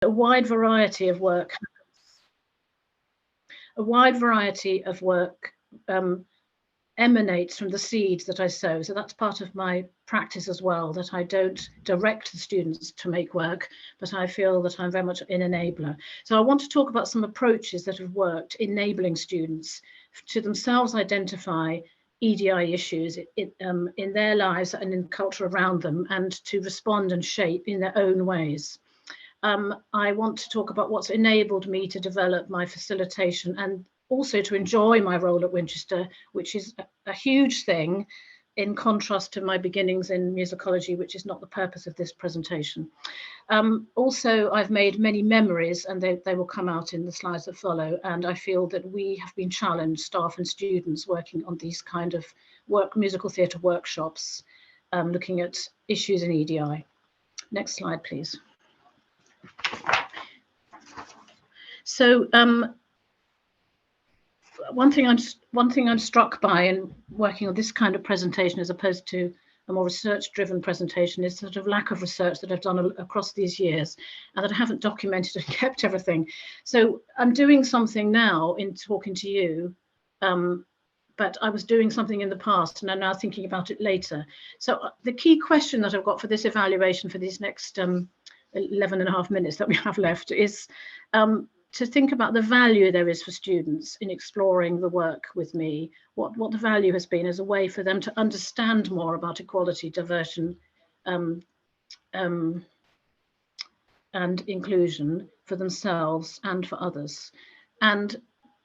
a wide variety of work. A wide variety of work emanates from the seeds that I sow. So that's part of my practice as well, that I don't direct the students to make work, but I feel that I'm very much an enabler. So I want to talk about some approaches that have worked, enabling students to themselves identify EDI issues in their lives and in culture around them, and to respond and shape in their own ways. I want to talk about what's enabled me to develop my facilitation and also to enjoy my role at Winchester, which is a huge thing in contrast to my beginnings in musicology, which is not the purpose of this presentation. Also, I've made many memories, and they will come out in the slides that follow, and I feel that we have been challenged, staff and students working on these kind of musical theatre workshops, looking at issues in EDI. Next slide, please. So one thing I'm struck by in working on this kind of presentation, as opposed to a more research-driven presentation, is sort of lack of research that I've done across these years, and that I haven't documented and kept everything. So I'm doing something now in talking to you, but I was doing something in the past, and I'm now thinking about it later. So the key question that I've got for this evaluation for these next 11 and a half minutes that we have left is to think about the value there is for students in exploring the work with me, what the value has been as a way for them to understand more about equality, diversion, and inclusion for themselves and for others. And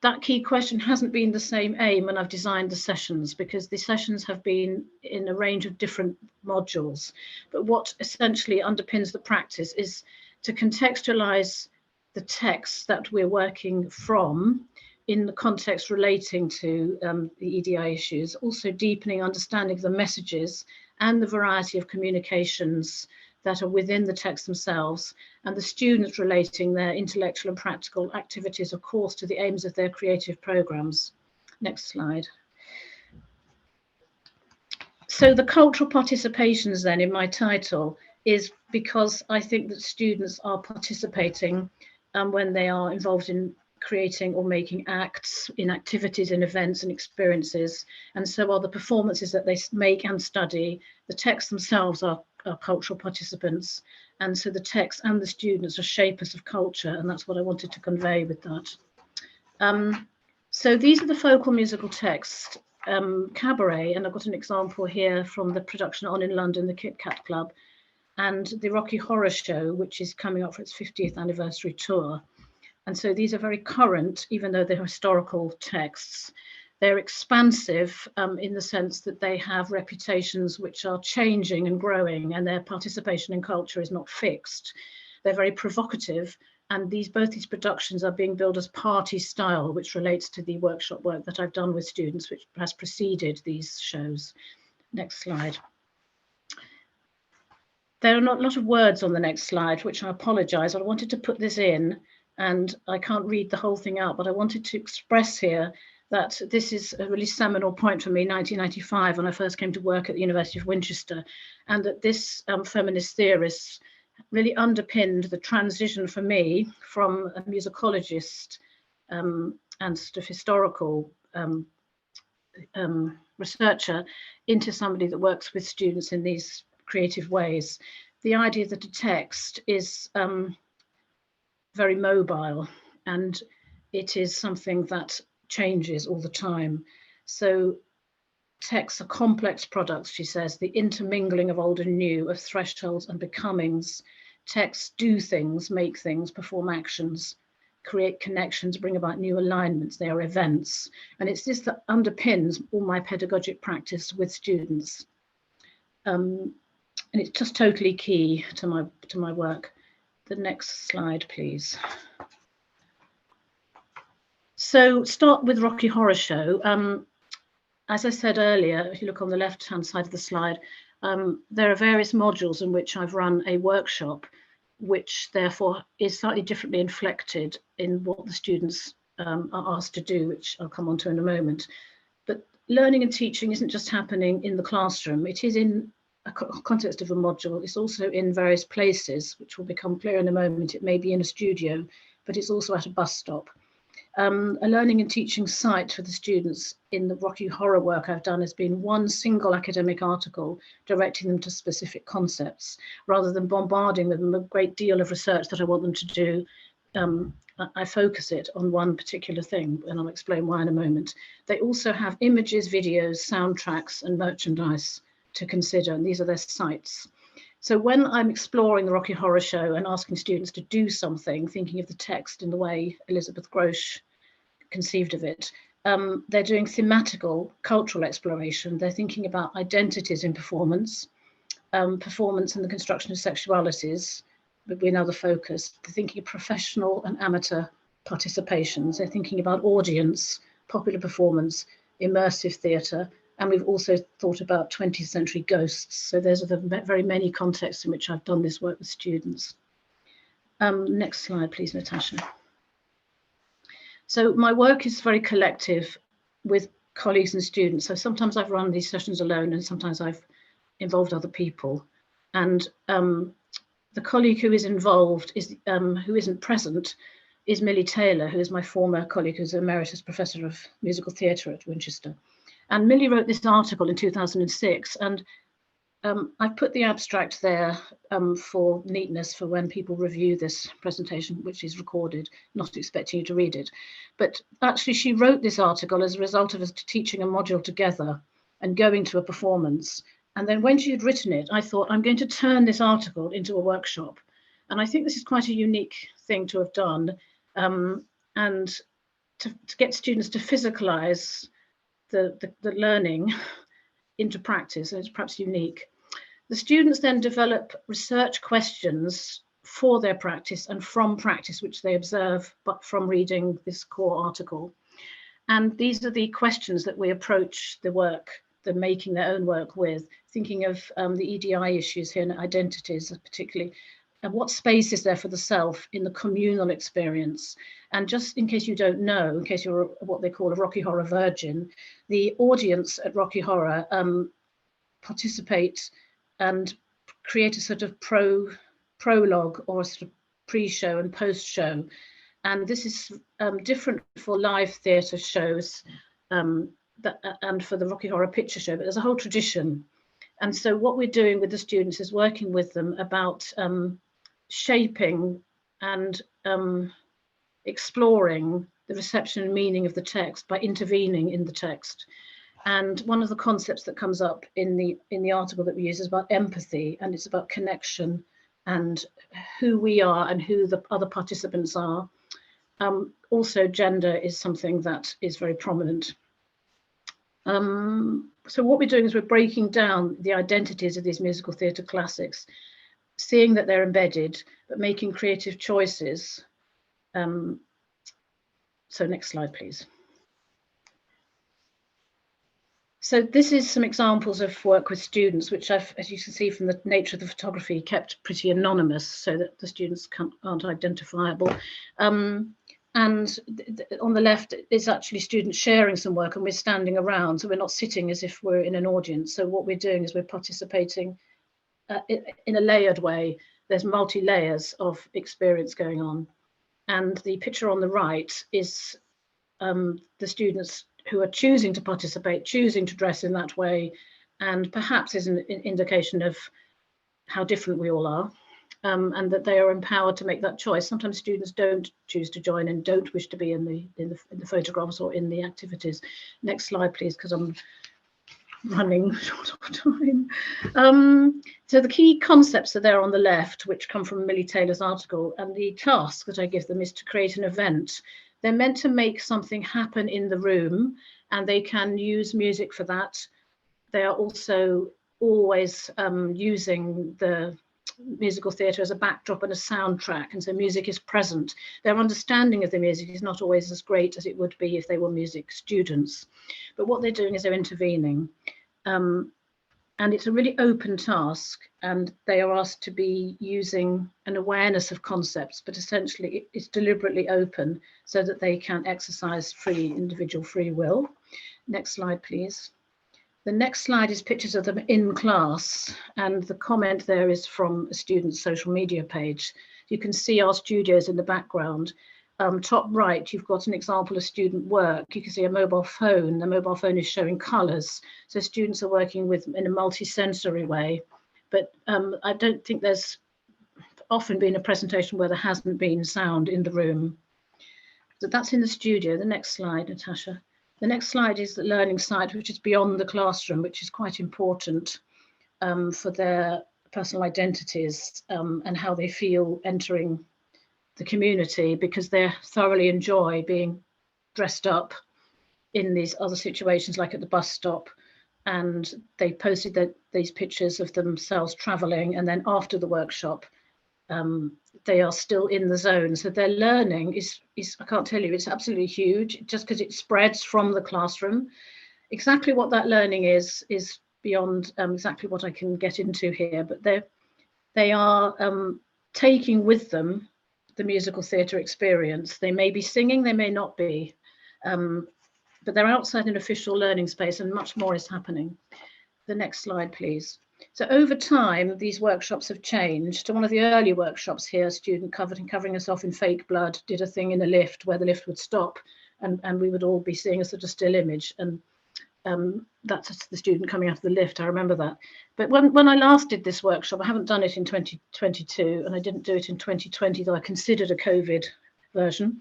that key question hasn't been the same aim when I've designed the sessions, because the sessions have been in a range of different modules. But what essentially underpins the practice is to contextualize the texts that we're working from in the context relating to the EDI issues, also deepening understanding of the messages and the variety of communications that are within the text themselves, and the students relating their intellectual and practical activities, of course, to the aims of their creative programs. Next slide. So the cultural participations then in my title is because I think that students are participating when they are involved in creating or making acts, in activities, in events and experiences, and so are the performances that they make and study. The texts themselves are cultural participants, and so the text and the students are shapers of culture, and that's what I wanted to convey with that. So these are the focal musical texts. Cabaret, and I've got an example here from the production on in London, the Kit Kat Club, and the Rocky Horror Show, which is coming up for its 50th anniversary tour. And so these are very current, even though they're historical texts. They're expansive in the sense that they have reputations which are changing and growing, and their participation in culture is not fixed. They're very provocative, and both these productions are being billed as party style, which relates to the workshop work that I've done with students, which has preceded these shows. Next slide. There are not a lot of words on the next slide, which I apologize. I wanted to put this in, and I can't read the whole thing out, but I wanted to express here that this is a really seminal point for me, 1995, when I first came to work at the University of Winchester, and that this feminist theorist really underpinned the transition for me from a musicologist and sort of historical researcher into somebody that works with students in these creative ways. The idea that a text is very mobile, and it is something that changes all the time. So texts are complex products, she says, the intermingling of old and new, of thresholds and becomings. Texts do things, make things, perform actions, create connections, bring about new alignments. They are events. And it's this that underpins all my pedagogic practice with students. And it's just totally key to my work. The next slide, please. So start with Rocky Horror Show. As I said earlier, if you look on the left-hand side of the slide, there are various modules in which I've run a workshop, which therefore is slightly differently inflected in what the students are asked to do, which I'll come on to in a moment. But learning and teaching isn't just happening in the classroom, it is in context of a module. It's also in various places, which will become clear in a moment. It may be in a studio, but it's also at a bus stop. A learning and teaching site for the students in the Rocky Horror work I've done has been one single academic article directing them to specific concepts, rather than bombarding them with a great deal of research that I want them to do. I focus it on one particular thing, and I'll explain why in a moment. They also have images, videos, soundtracks, and merchandise to consider, and these are their sites. So when I'm exploring the Rocky Horror Show and asking students to do something, thinking of the text in the way Elizabeth Grosz conceived of it, they're doing thematical cultural exploration. They're thinking about identities in performance, performance and the construction of sexualities would be another focus. They're thinking of professional and amateur participations. They're thinking about audience, popular performance, immersive theatre, and we've also thought about 20th century ghosts. So those are the very many contexts in which I've done this work with students. Next slide, please, Natasha. So my work is very collective with colleagues and students. So sometimes I've run these sessions alone and sometimes I've involved other people. And the colleague who is involved, who isn't present, is Millie Taylor, who is my former colleague, who's emeritus professor of musical theatre at Winchester. And Millie wrote this article in 2006, and I've put the abstract there for neatness for when people review this presentation, which is recorded, not expecting you to read it. But actually, she wrote this article as a result of us teaching a module together and going to a performance. And then when she had written it, I thought, I'm going to turn this article into a workshop. And I think this is quite a unique thing to have done, and to get students to physicalize the learning into practice, and it's perhaps unique. The students then develop research questions for their practice and from practice, which they observe, but from reading this core article. And these are the questions that we approach the work, the making their own work with, thinking of the EDI issues here and identities particularly. And what space is there for the self in the communal experience? And just in case you don't know, in case you're what they call a Rocky Horror virgin, the audience at Rocky Horror participate and create a sort of prologue or a sort of pre-show and post-show. And this is different for live theatre shows and for the Rocky Horror Picture Show, but there's a whole tradition. And so what we're doing with the students is working with them about shaping and exploring the reception and meaning of the text by intervening in the text. And one of the concepts that comes up in the article that we use is about empathy, and it's about connection and who we are and who the other participants are. Also, gender is something that is very prominent. So what we're doing is we're breaking down the identities of these musical theatre classics, seeing that they're embedded, but making creative choices. So next slide, please. So this is some examples of work with students, which I've, as you can see from the nature of the photography, kept pretty anonymous so that the students aren't identifiable. And on the left is actually students sharing some work, and we're standing around, so we're not sitting as if we're in an audience. So what we're doing is we're participating in a layered way. There's multi-layers of experience going on. And the picture on the right is the students who are choosing to participate, choosing to dress in that way, and perhaps is an indication of how different we all are, and that they are empowered to make that choice. Sometimes students don't choose to join and don't wish to be in the photographs or in the activities. Next slide, please, because I'm running short of time. So the key concepts are there on the left, which come from Millie Taylor's article, and the task that I give them is to create an event. They're meant to make something happen in the room, and they can use music for that. They are also always using the musical theatre as a backdrop and a soundtrack, and so music is present. Their understanding of the music is not always as great as it would be if they were music students, but what they're doing is they're intervening. And it's a really open task, and they are asked to be using an awareness of concepts, but essentially it's deliberately open so that they can exercise individual free will. Next slide, please. The next slide is pictures of them in class, and the comment there is from a student's social media page. You can see our studios in the background. Top right, you've got an example of student work. You can see a mobile phone. The mobile phone is showing colours. So students are working with in a multi-sensory way. But I don't think there's often been a presentation where there hasn't been sound in the room. So that's in the studio. The next slide, Natasha. The next slide is the learning site, which is beyond the classroom, which is quite important for their personal identities and how they feel entering the community, because they thoroughly enjoy being dressed up in these other situations, like at the bus stop. And they posted these pictures of themselves traveling, and then after the workshop, they are still in the zone. So their learning is I can't tell you, it's absolutely huge, just because it spreads from the classroom. Exactly what that learning is beyond exactly what I can get into here, but they are taking with them the musical theatre experience. They may be singing, they may not be, but they're outside an official learning space, and much more is happening. The next slide, please. So over time, these workshops have changed. So one of the early workshops here, a student covering herself in fake blood, did a thing in a lift where the lift would stop, and we would all be seeing a sort of still image. And that's the student coming out of the lift. I remember that. But when I last did this workshop, I haven't done it in 2022, and I didn't do it in 2020, though I considered a COVID version.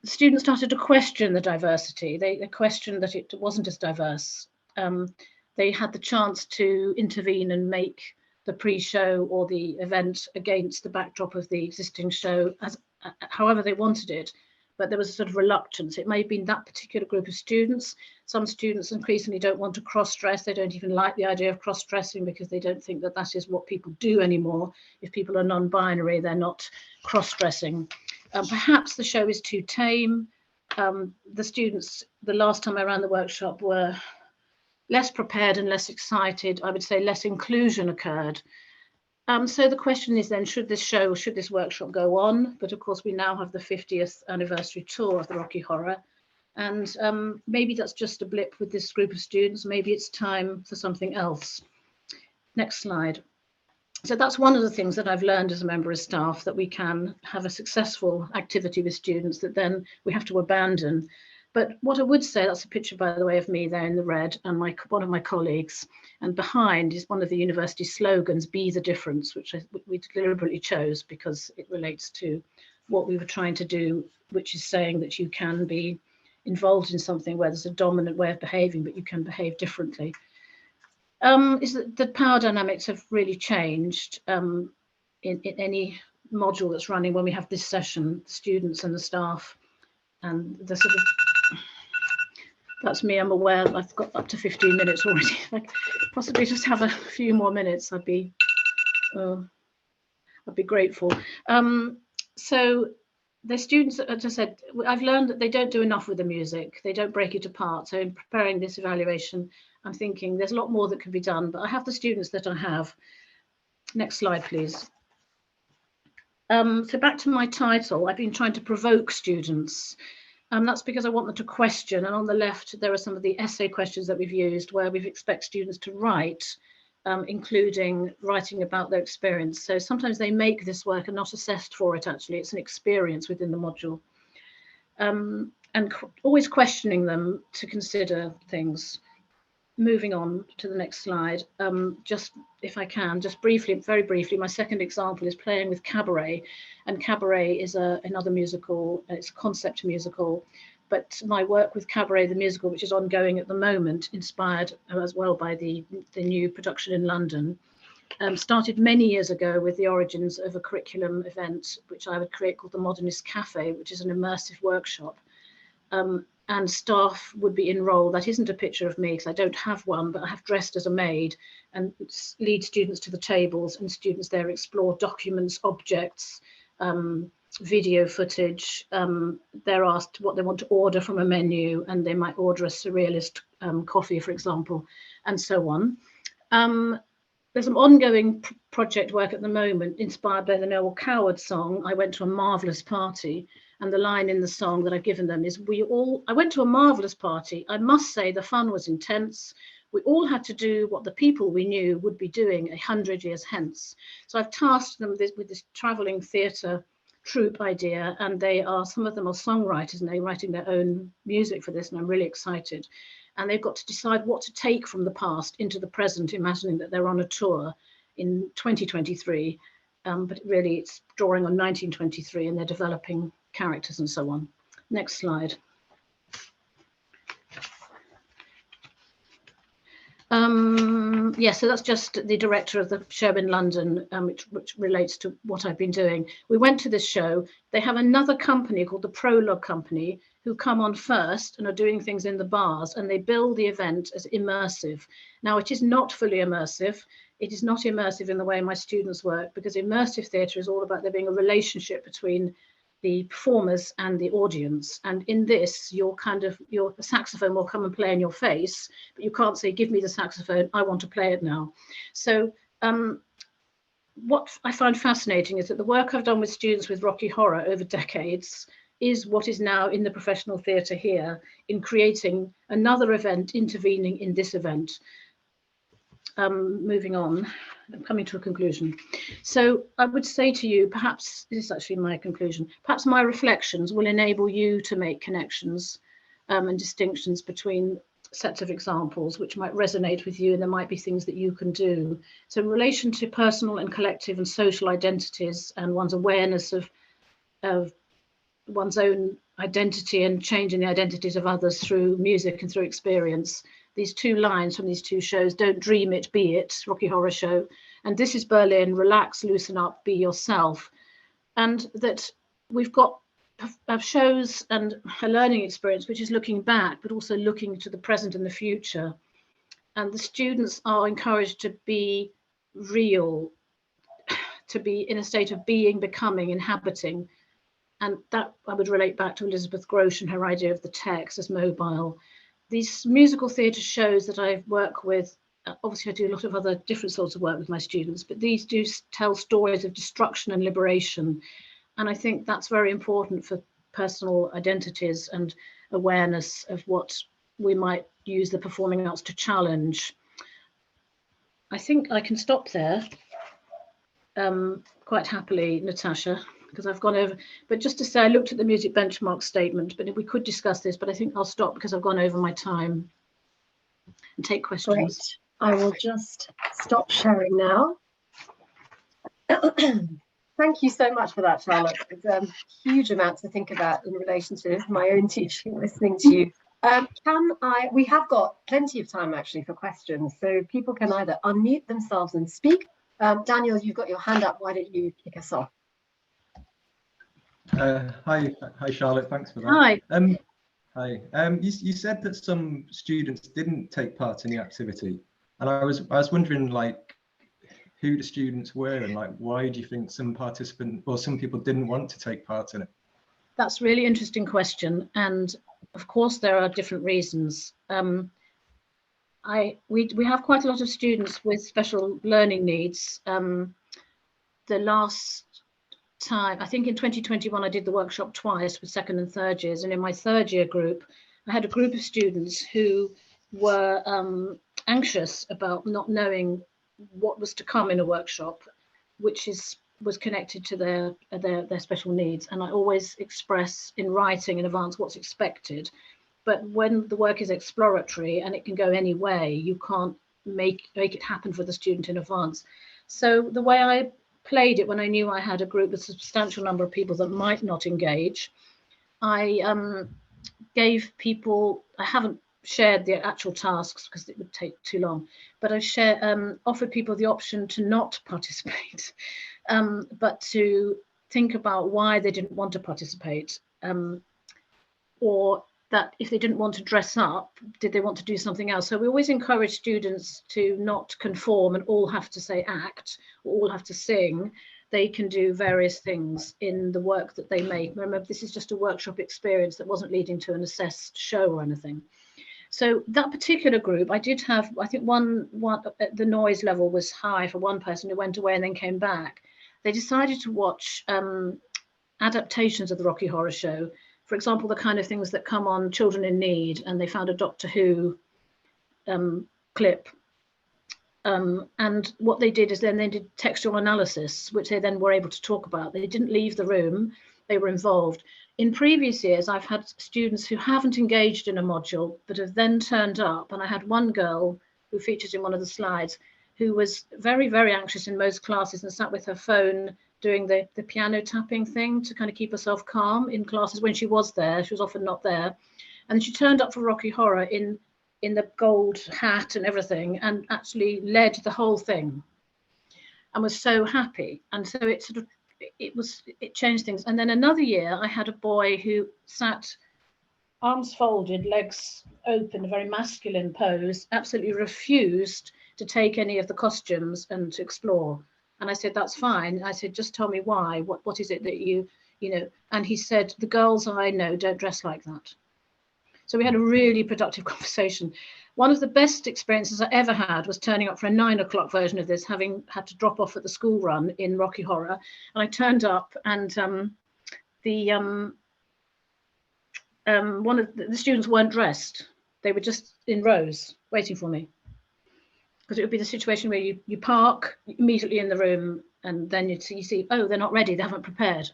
Students started to question the diversity. They questioned that it wasn't as diverse. They had the chance to intervene and make the pre-show or the event against the backdrop of the existing show as however they wanted it. But there was a sort of reluctance. It may have been that particular group of students. Some students increasingly don't want to cross-dress. They don't even like the idea of cross-dressing because they don't think that that is what people do anymore. If people are non-binary, they're not cross-dressing. Perhaps the show is too tame. The students, the last time I ran the workshop, were less prepared and less excited. I would say less inclusion occurred. So the question is then, should this workshop go on? But of course, we now have the 50th anniversary tour of the Rocky Horror. And maybe that's just a blip with this group of students. Maybe it's time for something else. Next slide. So that's one of the things that I've learned as a member of staff, that we can have a successful activity with students that then we have to abandon. But what I would say, that's a picture, by the way, of me there in the red and one of my colleagues. And behind is one of the university slogans, "Be the difference," which we deliberately chose because it relates to what we were trying to do, which is saying that you can be involved in something where there's a dominant way of behaving, but you can behave differently. Is that the power dynamics have really changed in any module that's running. When we have this session, the students and the staff, and the sort of, that's me. I'm aware I've got up to 15 minutes already. Like, possibly just have a few more minutes, I'd be grateful. So the students, as I said, I've learned that they don't do enough with the music. They don't break it apart. So in preparing this evaluation, I'm thinking there's a lot more that can be done, but I have the students that I have. Next slide, please. So back to my title, I've been trying to provoke students. That's because I want them to question. And on the left, there are some of the essay questions that we've used where we expect students to write, including writing about their experience. So sometimes they make this work and not assessed for it, actually. It's an experience within the module. And always questioning them to consider things. Moving on to the next slide, just if I can, just briefly, very briefly, my second example is playing with Cabaret. And Cabaret is another musical, it's a concept musical, but my work with Cabaret, the musical, which is ongoing at the moment, inspired as well by the new production in London, started many years ago with the origins of a curriculum event, which I would create called the Modernist Cafe, which is an immersive workshop. And staff would be enrolled. That isn't a picture of me because I don't have one, but I have dressed as a maid and lead students to the tables, and students there explore documents, objects, video footage. They're asked what they want to order from a menu, and they might order a surrealist coffee, for example, and so on. there's some ongoing project work at the moment inspired by the Noel Coward song, I Went to a Marvellous Party. And the line in the song that I've given them is, I went to a marvellous party. I must say the fun was intense. We all had to do what the people we knew would be doing 100 years hence. So I've tasked them with this travelling theatre troupe idea, and some of them are songwriters, and they're writing their own music for this, and I'm really excited. And they've got to decide what to take from the past into the present, imagining that they're on a tour in 2023, but really it's drawing on 1923, and they're developing characters and so on. Next slide. Yeah, so that's just the director of the show in London, which relates to what I've been doing. We went to this show. They have another company called the Prologue Company who come on first and are doing things in the bars, and they bill the event as immersive. Now, it is not fully immersive. It is not immersive in the way my students work, because immersive theatre is all about there being a relationship between the performers and the audience. And in this, your saxophone will come and play in your face, but you can't say, give me the saxophone, I want to play it now. So what I find fascinating is that the work I've done with students with Rocky Horror over decades is what is now in the professional theatre here, in creating another event intervening in this event. Moving on, I'm coming to a conclusion. So I would say to you, perhaps this is actually my conclusion, perhaps my reflections will enable you to make connections and distinctions between sets of examples which might resonate with you, and there might be things that you can do. So in relation to personal and collective and social identities and one's awareness of one's own identity and changing the identities of others through music and through experience, these two lines from these two shows, don't dream it, be it, Rocky Horror Show, and This is Berlin, relax, loosen up, be yourself. And that we've got shows and a learning experience which is looking back, but also looking to the present and the future. And the students are encouraged to be real, to be in a state of being, becoming, inhabiting. And that I would relate back to Elizabeth Grosh and her idea of the text as mobile. These musical theatre shows that I work with, obviously I do a lot of other different sorts of work with my students, but these do tell stories of destruction and liberation. And I think that's very important for personal identities and awareness of what we might use the performing arts to challenge. I think I can stop there quite happily, Natasha, because I've gone over, but just to say, I looked at the music benchmark statement, but we could discuss this, but I think I'll stop because I've gone over my time and take questions. Great. I will just stop sharing now. Thank you so much for that, Charlotte. It's a huge amount to think about in relation to my own teaching, listening to you. We have got plenty of time actually for questions, so people can either unmute themselves and speak. Daniel, you've got your hand up. Why don't you kick us off? Hi Charlotte, thanks for that. Hi. Hi. You said that some students didn't take part in the activity, and I was wondering like who the students were and like why do you think some participants or some people didn't want to take part in it? That's a really interesting question, and of course there are different reasons. We have quite a lot of students with special learning needs. The last time, I think in 2021, I did the workshop twice with second and third years, and in my third year group, I had a group of students who were anxious about not knowing what was to come in a workshop, which was connected to their special needs. And I always express in writing in advance what's expected. But when the work is exploratory and it can go any way, you can't make it happen for the student in advance. So the way I played it when I knew I had a group with a substantial number of people that might not engage, I gave people, I haven't shared the actual tasks because it would take too long, but I offered people the option to not participate, but to think about why they didn't want to participate, or that if they didn't want to dress up, did they want to do something else? So we always encourage students to not conform and all have to say act, or all have to sing. They can do various things in the work that they make. Remember, this is just a workshop experience that wasn't leading to an assessed show or anything. So that particular group, I did have, I think one the noise level was high for one person who went away and then came back. They decided to watch adaptations of the Rocky Horror Show. For example, the kind of things that come on Children in Need, and they found a Doctor Who clip. And what they did is then they did textual analysis, which they then were able to talk about. They didn't leave the room, they were involved. In previous years, I've had students who haven't engaged in a module, but have then turned up. And I had one girl who features in one of the slides, who was very, very anxious in most classes and sat with her phone doing the piano tapping thing to kind of keep herself calm in classes when she was there. She was often not there. And she turned up for Rocky Horror in the gold hat and everything, and actually led the whole thing and was so happy. And so it sort of, it changed things. And then another year I had a boy who sat arms folded, legs open, a very masculine pose, absolutely refused to take any of the costumes and to explore. And I said, that's fine. I said, just tell me why, what is it that you know, and he said, the girls I know don't dress like that. So we had a really productive conversation. One of the best experiences I ever had was turning up for a 9 o'clock version of this, having had to drop off at the school run in Rocky Horror. And I turned up, and one of the students weren't dressed. They were just in rows waiting for me. Because it would be the situation where you park immediately in the room, and then you see, oh, they're not ready, they haven't prepared.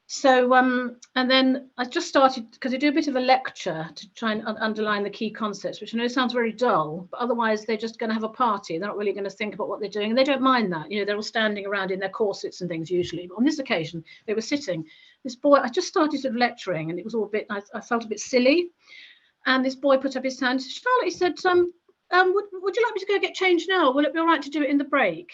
So, and then I just started, because I do a bit of a lecture to try and underline the key concepts, which I know sounds very dull, but otherwise they're just going to have a party. They're not really going to think about what they're doing, and they don't mind that. You know, they're all standing around in their corsets and things usually. But on this occasion, they were sitting. This boy, I just started sort of lecturing, and it was all a bit, I felt a bit silly. And this boy put up his hand. Charlotte, he said, would you like me to go get changed now? Will it be all right to do it in the break?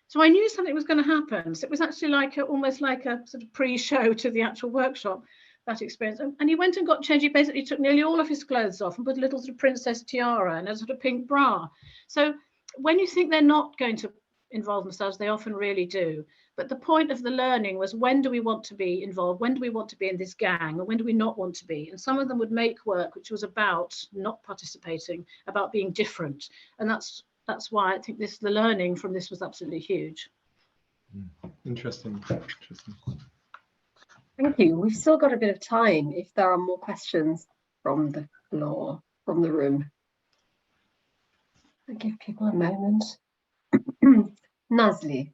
So I knew something was going to happen. So it was actually like almost like a sort of pre-show to the actual workshop, that experience. And he went and got changed. He basically took nearly all of his clothes off and put a little sort of princess tiara and a sort of pink bra. So when you think they're not going to involve themselves, they often really do. But the point of the learning was, when do we want to be involved? When do we want to be in this gang? Or when do we not want to be? And some of them would make work which was about not participating, about being different. And that's why I think the learning from this was absolutely huge. Interesting. Thank you. We've still got a bit of time if there are more questions from the floor, from the room. I'll give people a moment. Nazli.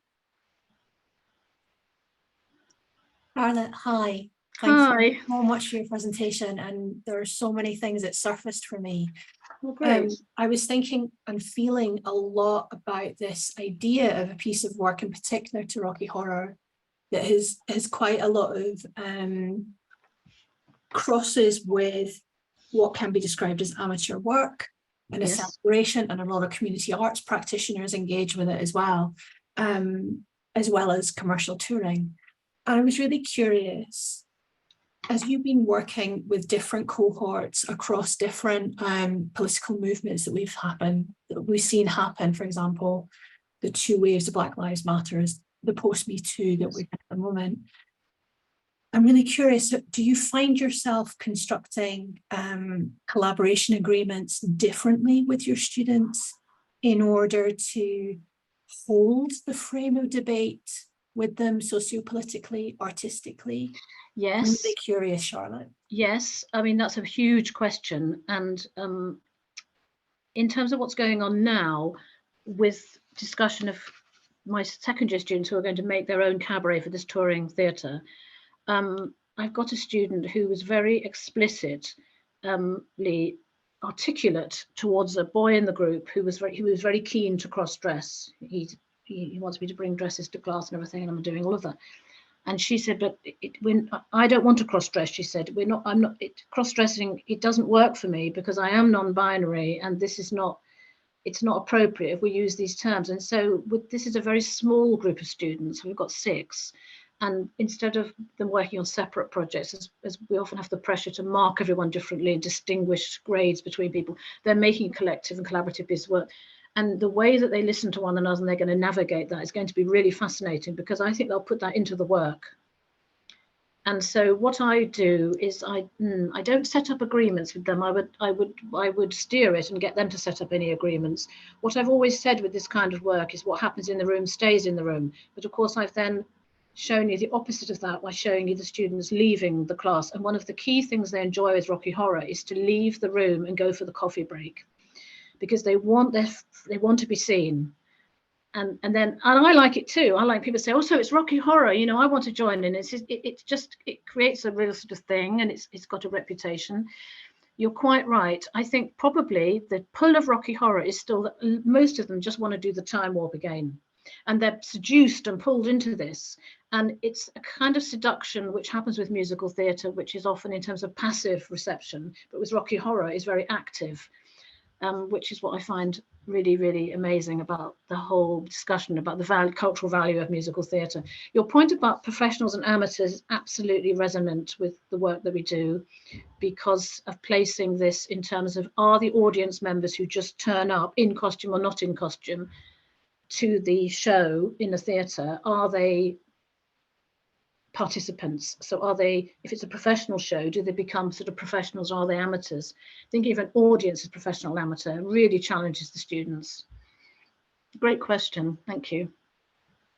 Charlotte, hi. Hi. Thank you so much for your presentation, and there are so many things that surfaced for me. Well, great. I was thinking and feeling a lot about this idea of a piece of work in particular to Rocky Horror that has quite a lot of crosses with what can be described as amateur work and a celebration, and a lot of community arts practitioners engage with it as well as commercial touring. And I was really curious, as you've been working with different cohorts across different political movements that we've seen happen, for example, the 2 waves of Black Lives Matter, the post-Me Too that we're at the moment. I'm really curious, do you find yourself constructing collaboration agreements differently with your students in order to hold the frame of debate with them sociopolitically, artistically? Yes. I'm really curious, Charlotte. Yes, I mean, that's a huge question. And in terms of what's going on now with discussion of my secondary students who are going to make their own cabaret for this touring theatre, I've got a student who was very explicitly articulate towards a boy in the group who was very keen to cross-dress. He wants me to bring dresses to class and everything, and I'm doing all of that. And she said, but I don't want to cross-dress. She said, cross-dressing, it doesn't work for me because I am non-binary, and it's not appropriate if we use these terms. And so this is a very small group of students. We've got 6. And instead of them working on separate projects, as we often have the pressure to mark everyone differently and distinguish grades between people, they're making collective and collaborative piece of work. And the way that they listen to one another and they're going to navigate that is going to be really fascinating, because I think they'll put that into the work. And so what I do is I don't set up agreements with them. I would steer it and get them to set up any agreements. What I've always said with this kind of work is what happens in the room stays in the room. But of course, I've then shown you the opposite of that by showing you the students leaving the class. And one of the key things they enjoy with Rocky Horror is to leave the room and go for the coffee break, because they want to be seen. And I like it too. I like people say, oh, so it's Rocky Horror, you know, I want to join in. It creates a real sort of thing, and it's got a reputation. You're quite right. I think probably the pull of Rocky Horror is still that most of them just want to do the time warp again, and they're seduced and pulled into this. And it's a kind of seduction which happens with musical theatre, which is often in terms of passive reception, but with Rocky Horror is very active, which is what I find really, really amazing about the whole discussion about the cultural value of musical theatre. Your point about professionals and amateurs is absolutely resonant with the work that we do, because of placing this in terms of, are the audience members who just turn up in costume or not in costume to the show in a theatre, are they participants? So are they, if it's a professional show, do they become sort of professionals, or are they amateurs? Thinking of an audience as professional amateur really challenges the students. Great question, thank you.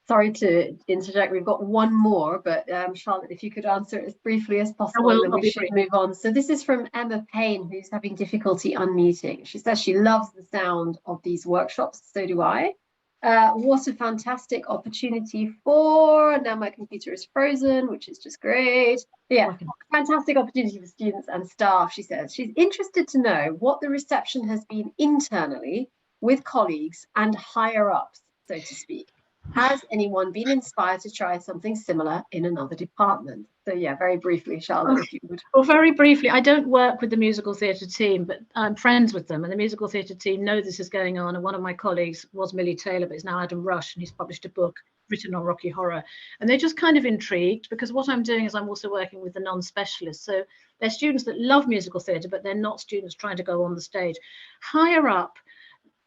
Sorry to interject, we've got one more, but Charlotte, if you could answer it as briefly as possible, and then we should move on. So this is from Emma Payne, who's having difficulty unmuting. She says she loves the sound of these workshops, so do I. What a fantastic opportunity for, now my computer is frozen, which is just great. Yeah, fantastic opportunity for students and staff, she says. She's interested to know what the reception has been internally with colleagues and higher ups, so to speak. Has anyone been inspired to try something similar in another department? So yeah, very briefly, Charlotte, if you would. Well, very briefly, I don't work with the musical theatre team, but I'm friends with them, and the musical theatre team know this is going on. And one of my colleagues was Millie Taylor, but is now Adam Rush, and he's published a book written on Rocky Horror. And they're just kind of intrigued, because what I'm doing is I'm also working with the non-specialists. So they're students that love musical theatre, but they're not students trying to go on the stage. Higher up,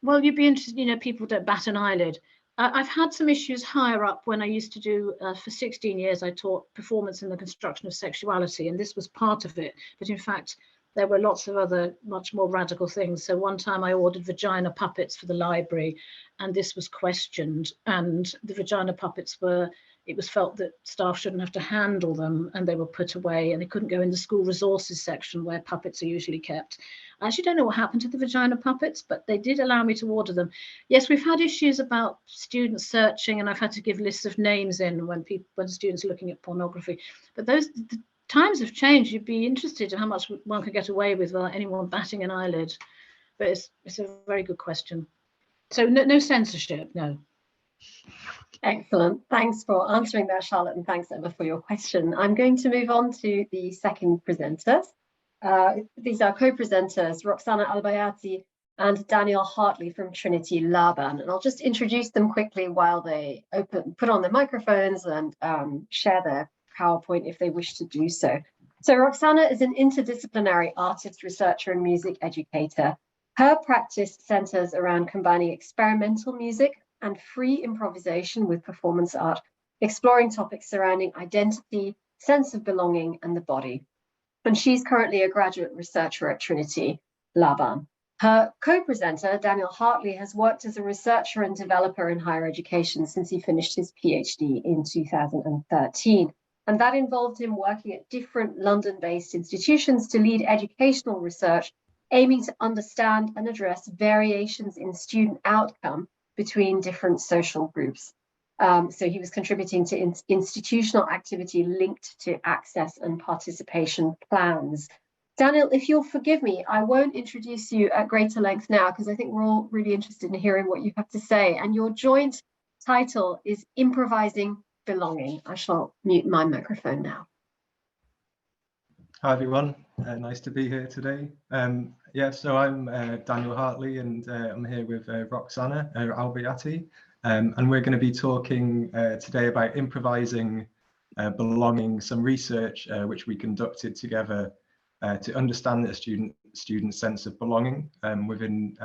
well, you'd be interested, you know, people don't bat an eyelid. I've had some issues higher up when I used to do, for 16 years, I taught performance in the construction of sexuality, and this was part of it. But in fact, there were lots of other much more radical things. So one time I ordered vagina puppets for the library, and this was questioned. And the vagina puppets were, it was felt that staff shouldn't have to handle them, and they were put away, and they couldn't go in the school resources section where puppets are usually kept. I actually don't know what happened to the vagina puppets, but they did allow me to order them. Yes, we've had issues about students searching, and I've had to give lists of names in when students are looking at pornography. But the times have changed. You'd be interested in how much one could get away with without anyone batting an eyelid. But it's a very good question. So no censorship, no. Excellent. Thanks for answering that, Charlotte, and thanks, Emma, for your question. I'm going to move on to the second presenters. These are co-presenters, Roxanna Albayti and Daniel Hartley from Trinity, Laban. And I'll just introduce them quickly while they put on their microphones and share their PowerPoint if they wish to do so. So Roxanna is an interdisciplinary artist, researcher, and music educator. Her practice centers around combining experimental music and free improvisation with performance art, exploring topics surrounding identity, sense of belonging, and the body. And she's currently a graduate researcher at Trinity, Laban. Her co-presenter, Daniel Hartley, has worked as a researcher and developer in higher education since he finished his PhD in 2013. And that involved him working at different London-based institutions to lead educational research, aiming to understand and address variations in student outcome between different social groups. So he was contributing to institutional activity linked to access and participation plans. Daniel, if you'll forgive me, I won't introduce you at greater length now, because I think we're all really interested in hearing what you have to say. And your joint title is Improvising Belonging. I shall mute my microphone now. Hi everyone, nice to be here today. Yeah, so I'm Daniel Hartley, and I'm here with Roxanna Albayti. And we're going to be talking today about improvising belonging, some research which we conducted together to understand the student's sense of belonging within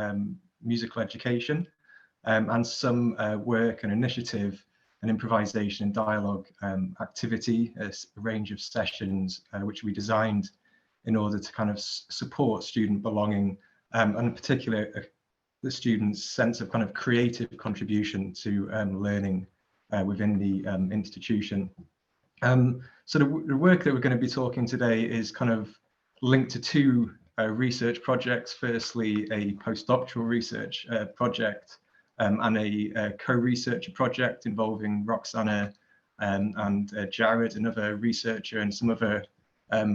musical education, and some work and initiative an improvisation and dialogue activity, a range of sessions which we designed in order to kind of support student belonging, and in particular the students' sense of kind of creative contribution to learning within the institution. So the work that we're going to be talking today is kind of linked to two research projects. Firstly, a postdoctoral research project and a co-researcher project involving Roxanna and Jared, another researcher, and some other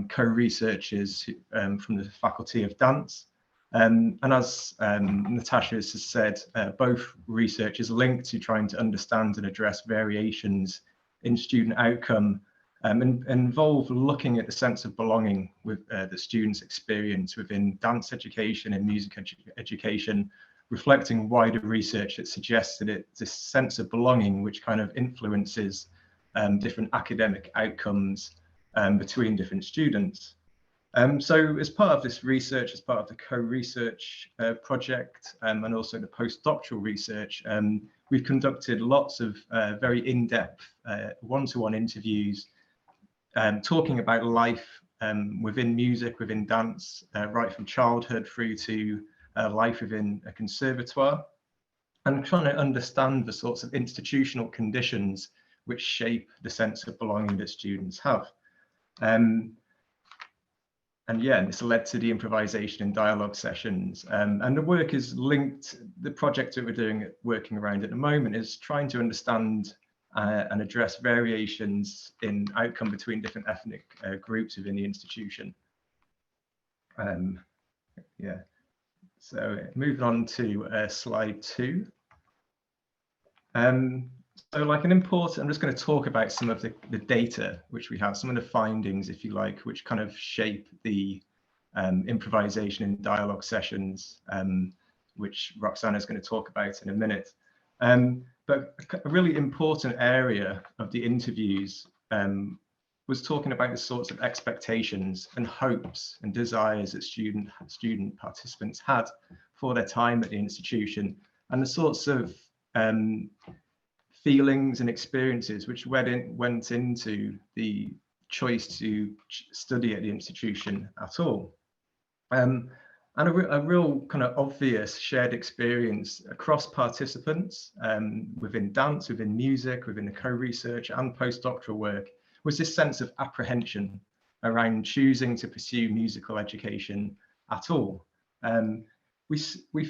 co-researchers from the Faculty of Dance. And as Natasha has said, both research is linked to trying to understand and address variations in student outcome and involve looking at the sense of belonging with the students' experience within dance education and music education, reflecting wider research that suggests that it's a sense of belonging which kind of influences different academic outcomes between different students. So as part of this research, as part of the co-research project and also the postdoctoral research, we've conducted lots of very in-depth one-to-one interviews talking about life within music, within dance, right from childhood through to life within a conservatoire, and trying to understand the sorts of institutional conditions which shape the sense of belonging that students have. And yeah, this led to the improvisation and dialogue sessions. And the work is linked, the project that we're working around at the moment is trying to understand and address variations in outcome between different ethnic groups within the institution. Yeah, so moving on to slide 2. So like an important, I'm just going to talk about some of the data which we have, some of the findings, if you like, which kind of shape the improvisation and dialogue sessions, which Roxanna is going to talk about in a minute. But a really important area of the interviews was talking about the sorts of expectations and hopes and desires that student participants had for their time at the institution, and the sorts of feelings and experiences which went into the choice to study at the institution at all. And a real kind of obvious shared experience across participants within dance, within music, within the co-research and postdoctoral work was this sense of apprehension around choosing to pursue musical education at all. We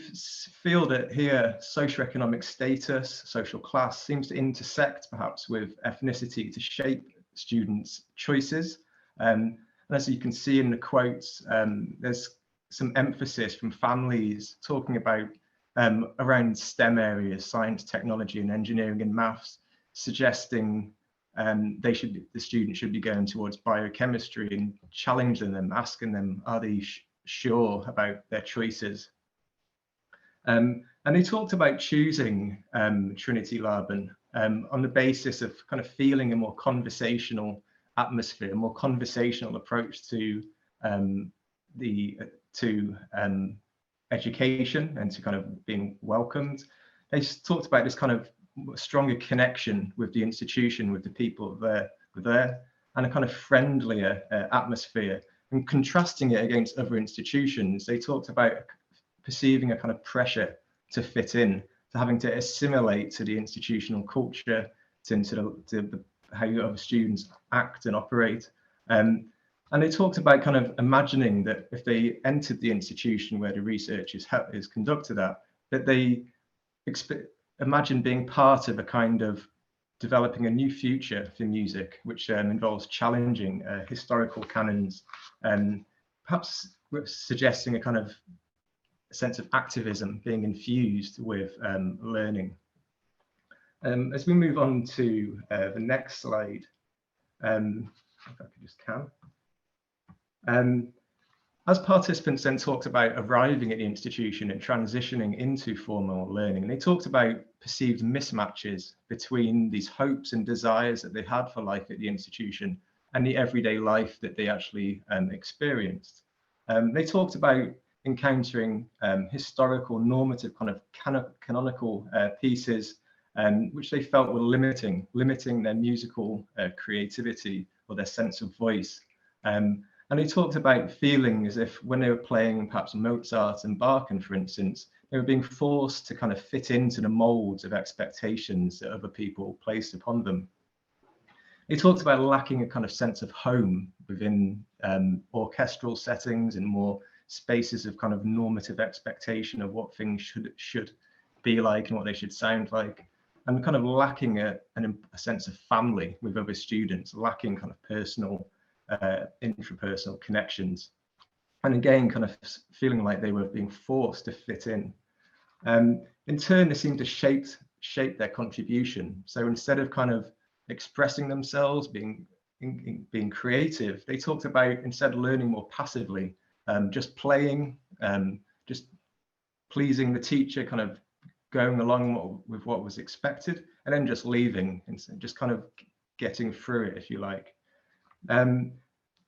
feel that here socioeconomic status, social class seems to intersect perhaps with ethnicity to shape students' choices. And as you can see in the quotes, there's some emphasis from families talking about around STEM areas, science, technology and engineering and maths, suggesting the student should be going towards biochemistry and challenging them, asking them, are they sure about their choices? And they talked about choosing Trinity Laban on the basis of kind of feeling a more conversational atmosphere, a more conversational approach to education and to kind of being welcomed. They talked about this kind of stronger connection with the institution, with the people there, and a kind of friendlier atmosphere. And contrasting it against other institutions, they talked about perceiving a kind of pressure to fit in, to having to assimilate to the institutional culture, to how other students act and operate. And they talked about kind of imagining that if they entered the institution where the research is conducted at, that they imagine being part of a kind of developing a new future for music, which involves challenging historical canons, and perhaps suggesting a kind of sense of activism being infused with learning. As we move on to the next slide, if I could just as participants then talked about arriving at the institution and transitioning into formal learning, they talked about perceived mismatches between these hopes and desires that they had for life at the institution and the everyday life that they actually experienced. They talked about encountering historical normative kind of canonical pieces which they felt were limiting their musical creativity or their sense of voice. And he talked about feeling as if when they were playing perhaps Mozart and Bach, for instance, they were being forced to kind of fit into the molds of expectations that other people placed upon them. He talked about lacking a kind of sense of home within orchestral settings and more spaces of kind of normative expectation of what things should be like and what they should sound like, and kind of lacking a sense of family with other students, lacking kind of personal, intrapersonal connections. And again, kind of feeling like they were being forced to fit in. In turn, they seemed to shape their contribution. So instead of kind of expressing themselves, being creative, they talked about instead learning more passively, just playing, just pleasing the teacher, kind of going along with what was expected, and then just leaving and just kind of getting through it, if you like. And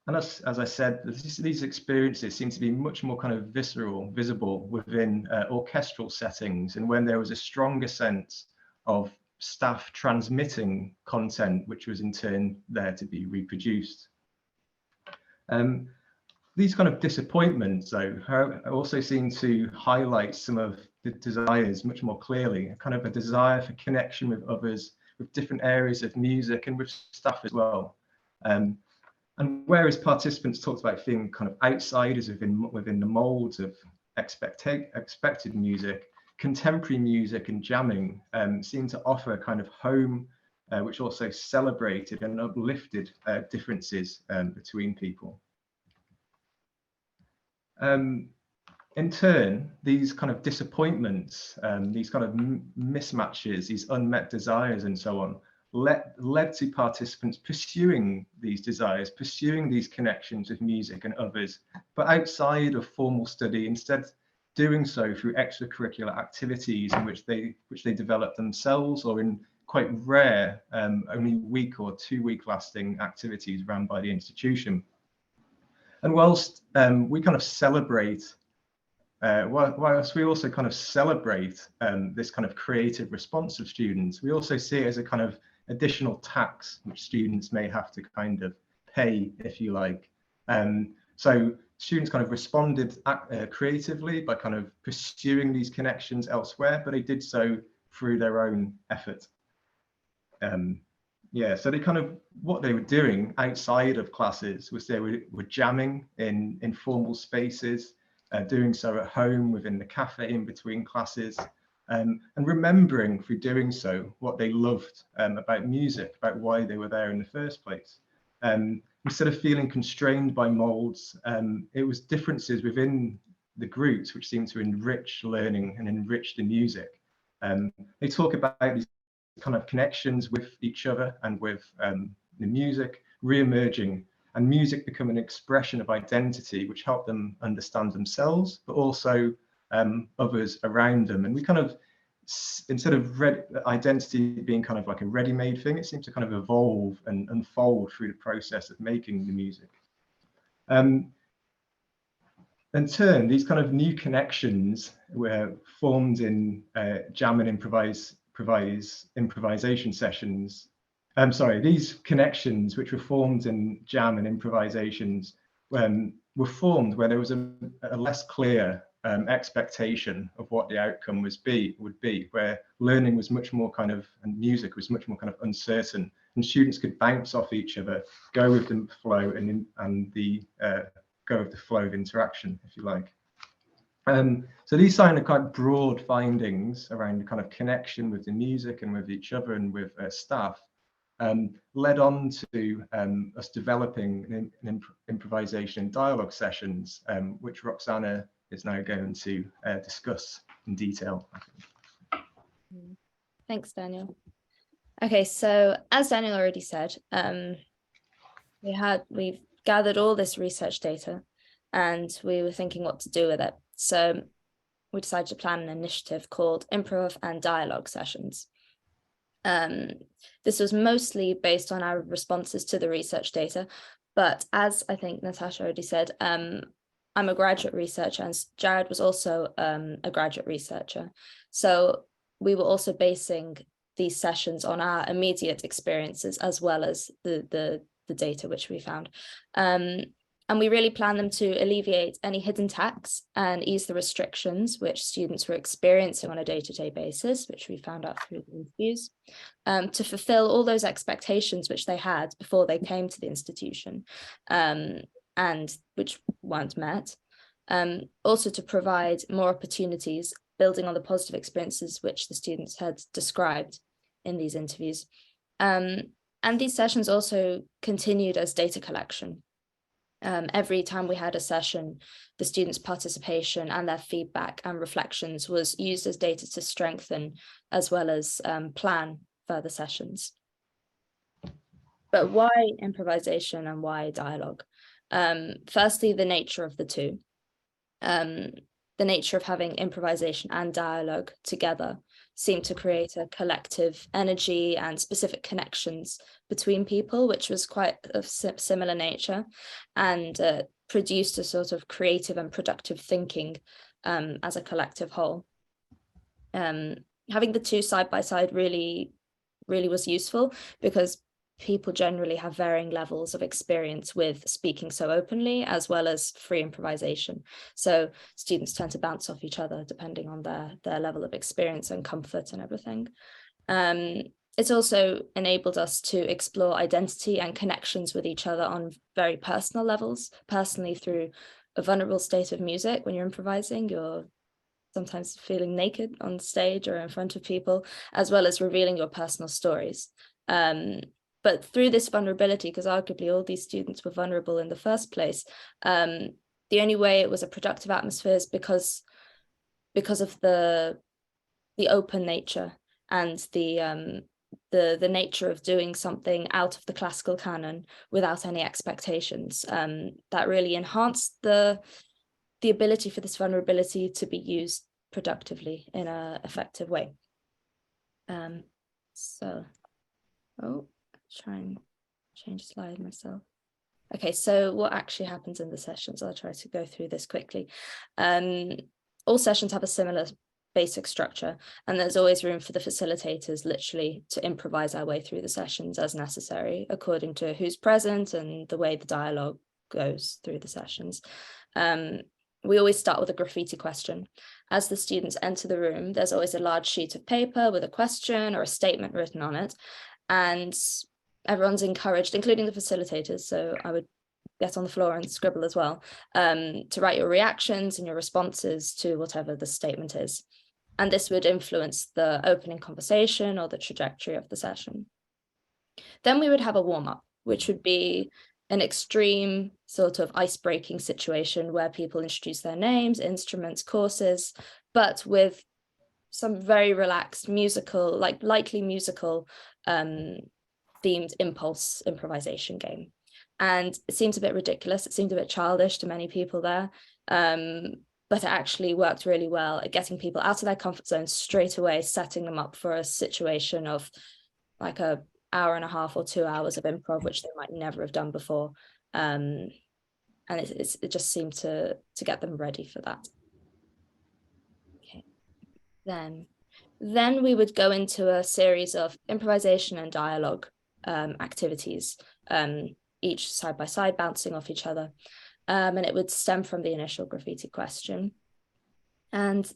as I said, these experiences seem to be much more kind of visceral, visible within orchestral settings, and when there was a stronger sense of staff transmitting content, which was in turn there to be reproduced. These kind of disappointments, though, also seem to highlight some of the desires much more clearly, a kind of a desire for connection with others, with different areas of music and with staff as well. And whereas participants talked about feeling kind of outsiders within the molds of expected music, contemporary music and jamming seemed to offer a kind of home, which also celebrated and uplifted differences between people. In turn, these kind of disappointments, these kind of mismatches, these unmet desires and so on, led to participants pursuing these desires, pursuing these connections with music and others, but outside of formal study, instead doing so through extracurricular activities in which they develop themselves, or in quite rare, only week or 2 week lasting activities run by the institution. And whilst we kind of celebrate, whilst we also kind of celebrate this kind of creative response of students, we also see it as a kind of additional tax which students may have to kind of pay, if you like. So students kind of responded creatively by kind of pursuing these connections elsewhere, but they did so through their own effort. Yeah, so they kind of, what they were doing outside of classes was they were jamming in informal spaces, doing so at home, within the cafe, in between classes, and remembering through doing so what they loved about music, about why they were there in the first place. Instead of feeling constrained by molds, it was differences within the groups which seemed to enrich learning and enrich the music. They talk about these kind of connections with each other and with the music re-emerging, and music become an expression of identity which helped them understand themselves, but also others around them. And we kind of, instead of identity being kind of like a ready-made thing, it seems to kind of evolve and unfold through the process of making the music. In turn, these kind of new connections were formed in jam and improvisation sessions. These connections which were formed in jam and improvisations were formed where there was a less clear expectation of what the outcome would be, where learning was much more kind of, and music was much more kind of uncertain, and students could bounce off each other, go with the flow, and go with the flow of interaction, if you like. So these kind of broad findings around the kind of connection with the music and with each other and with staff led on to us developing an improvisation and dialogue sessions, which Roxanna is now going to discuss in detail, I think. Thanks, Daniel. Okay, so as Daniel already said, we've gathered all this research data and we were thinking what to do with it. So we decided to plan an initiative called Improv and Dialogue Sessions. This was mostly based on our responses to the research data, but as I think Natasha already said, I'm a graduate researcher and Jared was also a graduate researcher. So we were also basing these sessions on our immediate experiences as well as the data which we found. And we really plan them to alleviate any hidden tax and ease the restrictions which students were experiencing on a day-to-day basis, which we found out through the interviews, to fulfill all those expectations which they had before they came to the institution, and which weren't met. Also to provide more opportunities, building on the positive experiences which the students had described in these interviews. And these sessions also continued as data collection. Every time we had a session, the students' participation and their feedback and reflections was used as data to strengthen as well as plan further sessions. But why improvisation and why dialogue? Firstly, the nature of the two. The nature of having improvisation and dialogue together seemed to create a collective energy and specific connections between people, which was quite of similar nature, and produced a sort of creative and productive thinking as a collective whole. Having the two side by side really was useful, because people generally have varying levels of experience with speaking so openly as well as free improvisation. So students tend to bounce off each other depending on their level of experience and comfort and everything. It's also enabled us to explore identity and connections with each other on very personal levels, personally through a vulnerable state of music. When you're improvising, you're sometimes feeling naked on stage or in front of people, as well as revealing your personal stories. But through this vulnerability, because arguably all these students were vulnerable in the first place, the only way it was a productive atmosphere is because of the open nature and the nature of doing something out of the classical canon without any expectations. That really enhanced the ability for this vulnerability to be used productively in an effective way. Try and change slide myself. Okay, so what actually happens in the sessions? I'll try to go through this quickly. All sessions have a similar basic structure, and there's always room for the facilitators literally to improvise our way through the sessions as necessary, according to who's present and the way the dialogue goes through the sessions. We always start with a graffiti question. As the students enter the room, there's always a large sheet of paper with a question or a statement written on it, and everyone's encouraged, including the facilitators, so I would get on the floor and scribble as well, to write your reactions and your responses to whatever the statement is. And this would influence the opening conversation or the trajectory of the session. Then we would have a warm-up, which would be an extreme sort of ice-breaking situation where people introduce their names, instruments, courses, but with some very relaxed musical, likely musical themed impulse improvisation game. And it seems a bit ridiculous, it seemed a bit childish to many people there, but it actually worked really well at getting people out of their comfort zone straight away, setting them up for a situation of like an hour and a half or 2 hours of improv, which they might never have done before. And it just seemed to get them ready for that. Okay, then we would go into a series of improvisation and dialogue activities, each side by side, bouncing off each other. And it would stem from the initial graffiti question. And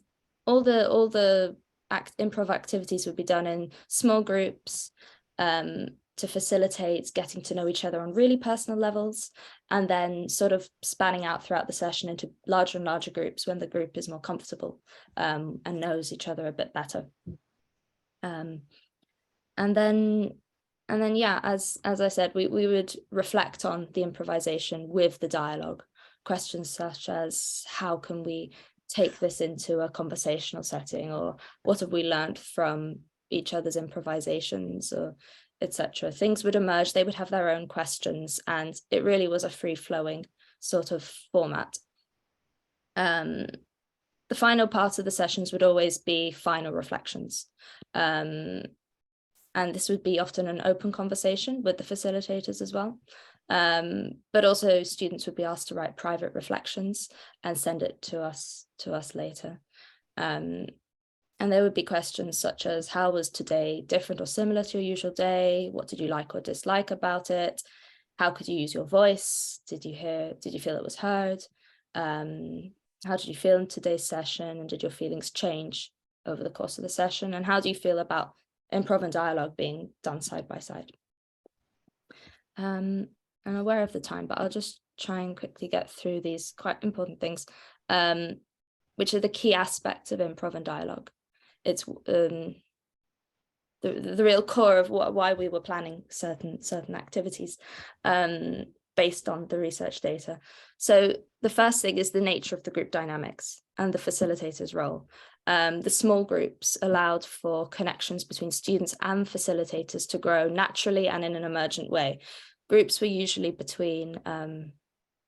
all the improv activities would be done in small groups to facilitate getting to know each other on really personal levels, and then sort of spanning out throughout the session into larger and larger groups when the group is more comfortable and knows each other a bit better. And then yeah, as I said, we would reflect on the improvisation with the dialogue. Questions such as, how can we take this into a conversational setting, or what have we learned from each other's improvisations, or etc. Things would emerge, they would have their own questions, and it really was a free-flowing sort of format. The final part of the sessions would always be final reflections. And this would be often an open conversation with the facilitators as well. But also students would be asked to write private reflections and send it to us later. And there would be questions such as, how was today different or similar to your usual day? What did you like or dislike about it? How could you use your voice? Did you feel it was heard? How did you feel in today's session? And did your feelings change over the course of the session? And how do you feel about improv and dialogue being done side by side? I'm aware of the time, but I'll just try and quickly get through these quite important things, which are the key aspects of improv and dialogue. It's the real core of why we were planning certain activities based on the research data. So the first thing is the nature of the group dynamics and the facilitator's role. The small groups allowed for connections between students and facilitators to grow naturally and in an emergent way. Groups were usually between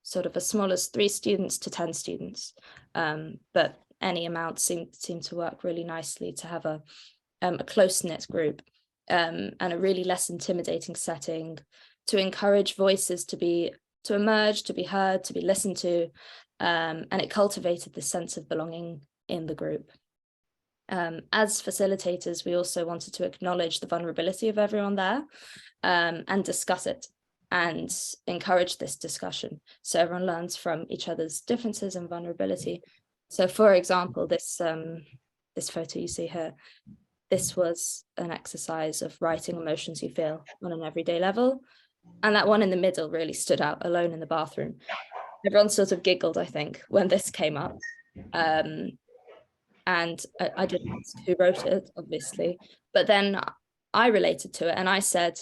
sort of as small as 3 students to 10 students, but any amount seemed to work really nicely to have a close-knit group and a really less intimidating setting to encourage voices to emerge, to be heard, to be listened to, and it cultivated this sense of belonging in the group. As facilitators, we also wanted to acknowledge the vulnerability of everyone there and discuss it and encourage this discussion so everyone learns from each other's differences and vulnerability. So, for example, this photo you see here, this was an exercise of writing emotions you feel on an everyday level. And that one in the middle really stood out, alone in the bathroom. Everyone sort of giggled, I think, when this came up. And I didn't ask who wrote it, obviously. But then I related to it and I said,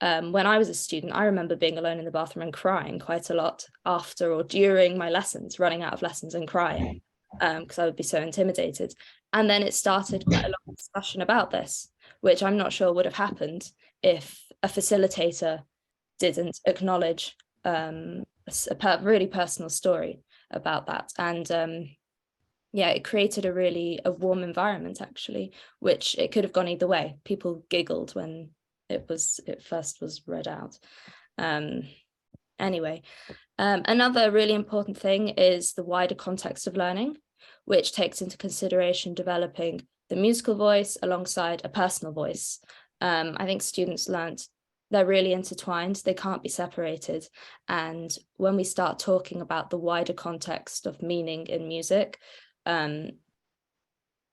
when I was a student, I remember being alone in the bathroom and crying quite a lot after or during my lessons, running out of lessons and crying. Because I would be so intimidated. And then it started quite a long discussion about this, which I'm not sure would have happened if a facilitator didn't acknowledge a really personal story about that. And yeah, it created a warm environment, actually, which it could have gone either way. People giggled when it first was read out. Anyway, another really important thing is the wider context of learning, which takes into consideration developing the musical voice alongside a personal voice. I think students learned they're really intertwined, they can't be separated. And when we start talking about the wider context of meaning in music, they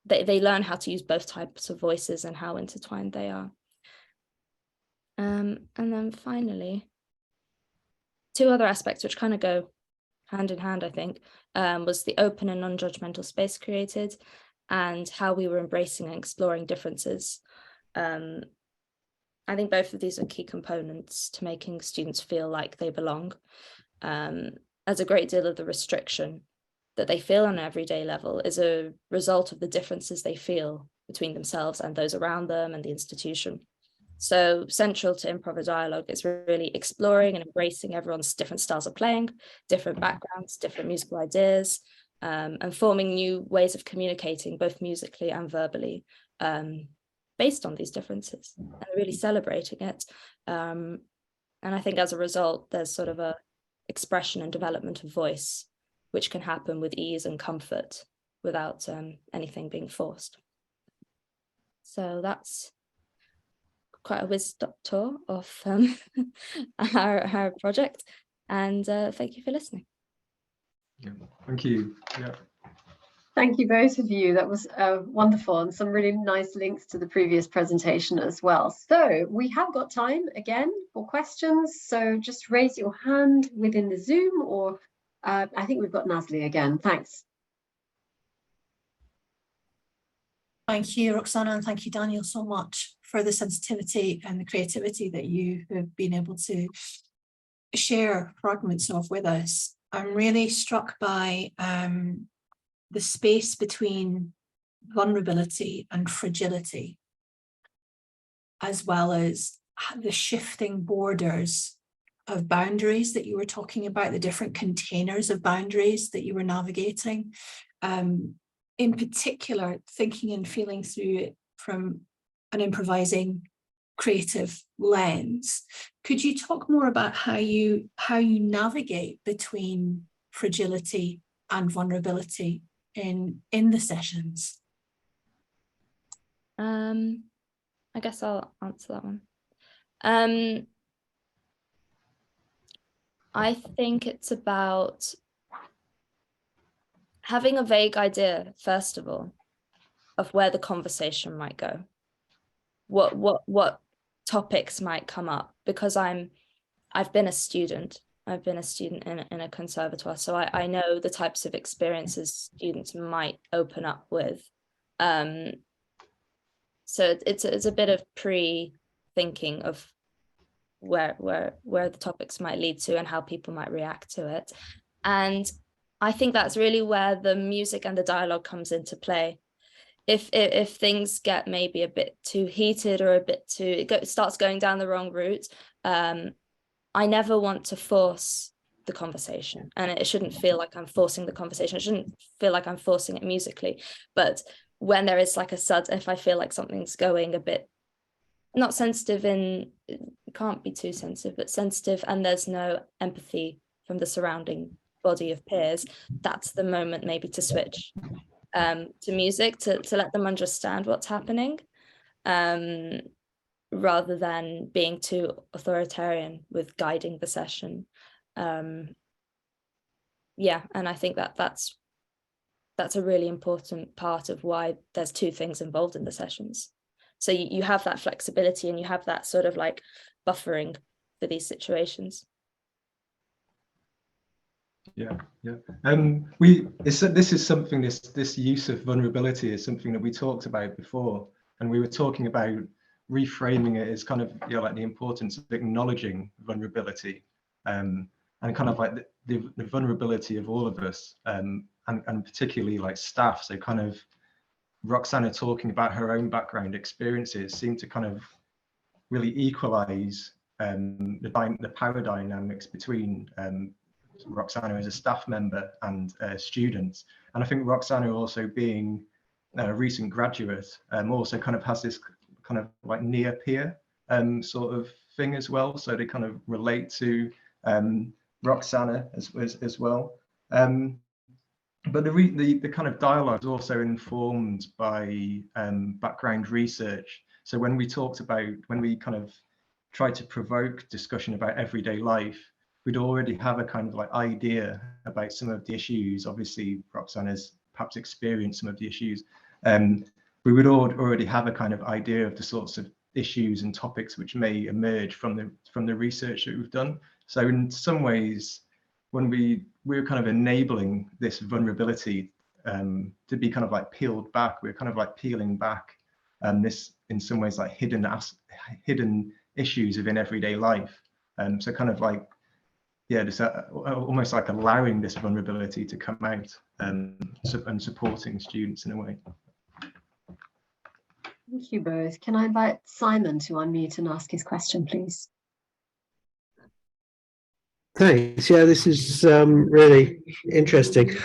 learn how to use both types of voices and how intertwined they are. And then finally, 2 other aspects which kind of go hand in hand, I think, was the open and non-judgmental space created and how we were embracing and exploring differences. I think both of these are key components to making students feel like they belong, as a great deal of the restriction that they feel on an everyday level is a result of the differences they feel between themselves and those around them and the institution. So central to improv and dialogue is really exploring and embracing everyone's different styles of playing, different backgrounds, different musical ideas, and forming new ways of communicating both musically and verbally based on these differences and really celebrating it. And I think as a result, there's sort of a expression and development of voice, which can happen with ease and comfort without anything being forced. So that's quite a whiz tour of our project, and thank you for listening. Yeah, thank you. Yeah. Thank you both of you. That was wonderful, and some really nice links to the previous presentation as well. So we have got time again for questions. So just raise your hand within the Zoom, or I think we've got Nazli again. Thanks. Thank you, Roxanna, and thank you, Daniel, so much for the sensitivity and the creativity that you have been able to share fragments of with us. I'm really struck by the space between vulnerability and fragility, as well as the shifting borders of boundaries that you were talking about, the different containers of boundaries that you were navigating. In particular, thinking and feeling through it from an improvising creative lens. Could you talk more about how you navigate between fragility and vulnerability in the sessions? I guess I'll answer that one. I think it's about having a vague idea, first of all, of where the conversation might go, what topics might come up, because I've been a student in a conservatoire, so I know the types of experiences students might open up with. So it's a bit of pre-thinking of where the topics might lead to and how people might react to it. And I think that's really where the music and the dialogue comes into play. If things get maybe a bit too heated or a bit too, it starts going down the wrong route, I never want to force the conversation, and it shouldn't feel like I'm forcing the conversation. It shouldn't feel like I'm forcing it musically. But when there is like a sudden, if I feel like something's going a bit not sensitive, it can't be too sensitive, but sensitive, and there's no empathy from the surrounding body of peers, that's the moment maybe to switch to music, to let them understand what's happening, rather than being too authoritarian with guiding the session. Yeah, and I think that's a really important part of why there's two things involved in the sessions. So you have that flexibility and you have that sort of like buffering for these situations. Yeah. This is something, this use of vulnerability is something that we talked about before, and we were talking about reframing it as kind of, you know, like the importance of acknowledging vulnerability, and kind of like the vulnerability of all of us, and particularly like staff. So kind of Roxanna talking about her own background experiences seemed to kind of really equalize the power dynamics between Roxanna as a staff member and students. And I think Roxanna, also being a recent graduate, also kind of has this kind of like near peer sort of thing as well. So they kind of relate to Roxanna as well. But the kind of dialogue is also informed by background research. So when we kind of tried to provoke discussion about everyday life, we'd already have a kind of like idea about some of the issues. Obviously, Roxanna's perhaps experienced some of the issues. We would already have a kind of idea of the sorts of issues and topics which may emerge from the research that we've done. So in some ways, when we're kind of enabling this vulnerability to be kind of like peeled back, we're kind of like peeling back this, in some ways, like hidden issues within everyday life. So kind of like, yeah, just almost like allowing this vulnerability to come out, and supporting students in a way. Thank you both. Can I invite Simon to unmute and ask his question, please? Thanks. Yeah, this is really interesting.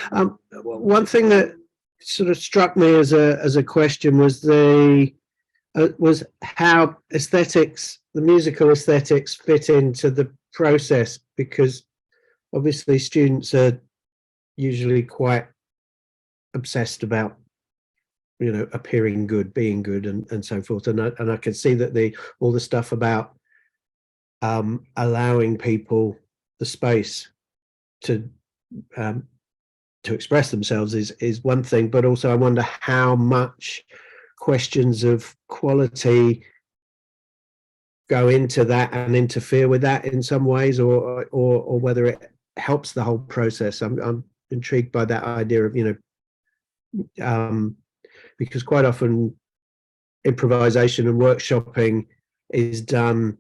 One thing that sort of struck me as a question was was how aesthetics, the musical aesthetics, fit into the process, because obviously students are usually quite obsessed about, you know, appearing good, being good, and so forth. And I can see that all the stuff about allowing people the space to express themselves is one thing, but also I wonder how much questions of quality go into that and interfere with that in some ways, or whether it helps the whole process. I'm intrigued by that idea of, you know, because quite often improvisation and workshopping is done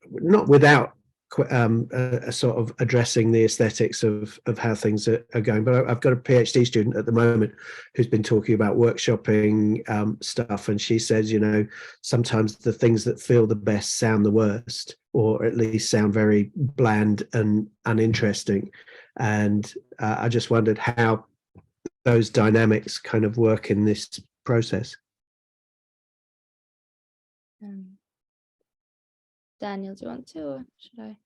not without a sort of addressing the aesthetics of how things are going. But I've got a PhD student at the moment who's been talking about workshopping stuff, and she says, you know, sometimes the things that feel the best sound the worst, or at least sound very bland and uninteresting. And I just wondered how those dynamics kind of work in this process. Daniel, do you want to, or should I?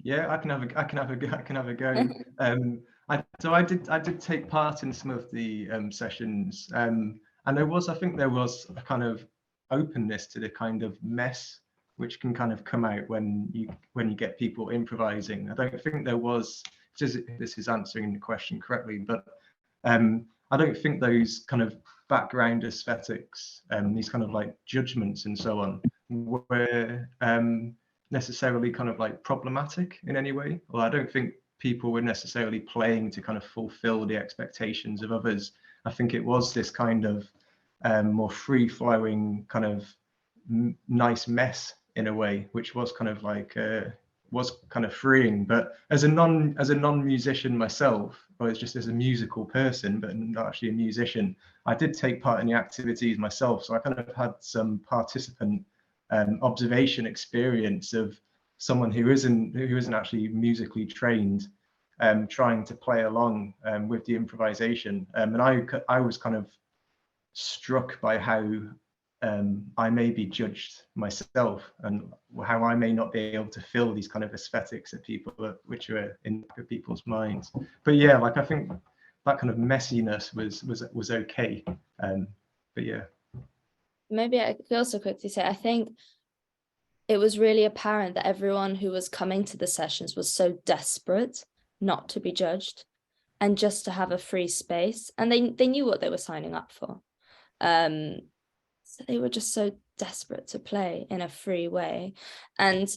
Yeah, I can have a go. So I did take part in some of the sessions, and And I think there was a kind of openness to the kind of mess which can kind of come out when you get people improvising. I don't think there was, this is answering the question correctly, but I don't think those kind of background aesthetics, these kind of like judgments and so on, were necessarily kind of like problematic in any way. Or I don't think people were necessarily playing to kind of fulfill the expectations of others. I think it was this kind of more free-flowing kind of nice mess in a way, which was kind of like was kind of freeing. But as a non-musician myself, or just as a musical person, but not actually a musician, I did take part in the activities myself. So I kind of had some participant observation experience of someone who isn't actually musically trained, trying to play along with the improvisation. And I was kind of struck by how I may be judged myself, and how I may not be able to fill these kind of aesthetics at people, which are in people's minds. But yeah, like I think that kind of messiness was okay. But yeah. Maybe I could also quickly say, I think it was really apparent that everyone who was coming to the sessions was so desperate not to be judged and just to have a free space. And they knew what they were signing up for. So they were just so desperate to play in a free way. And,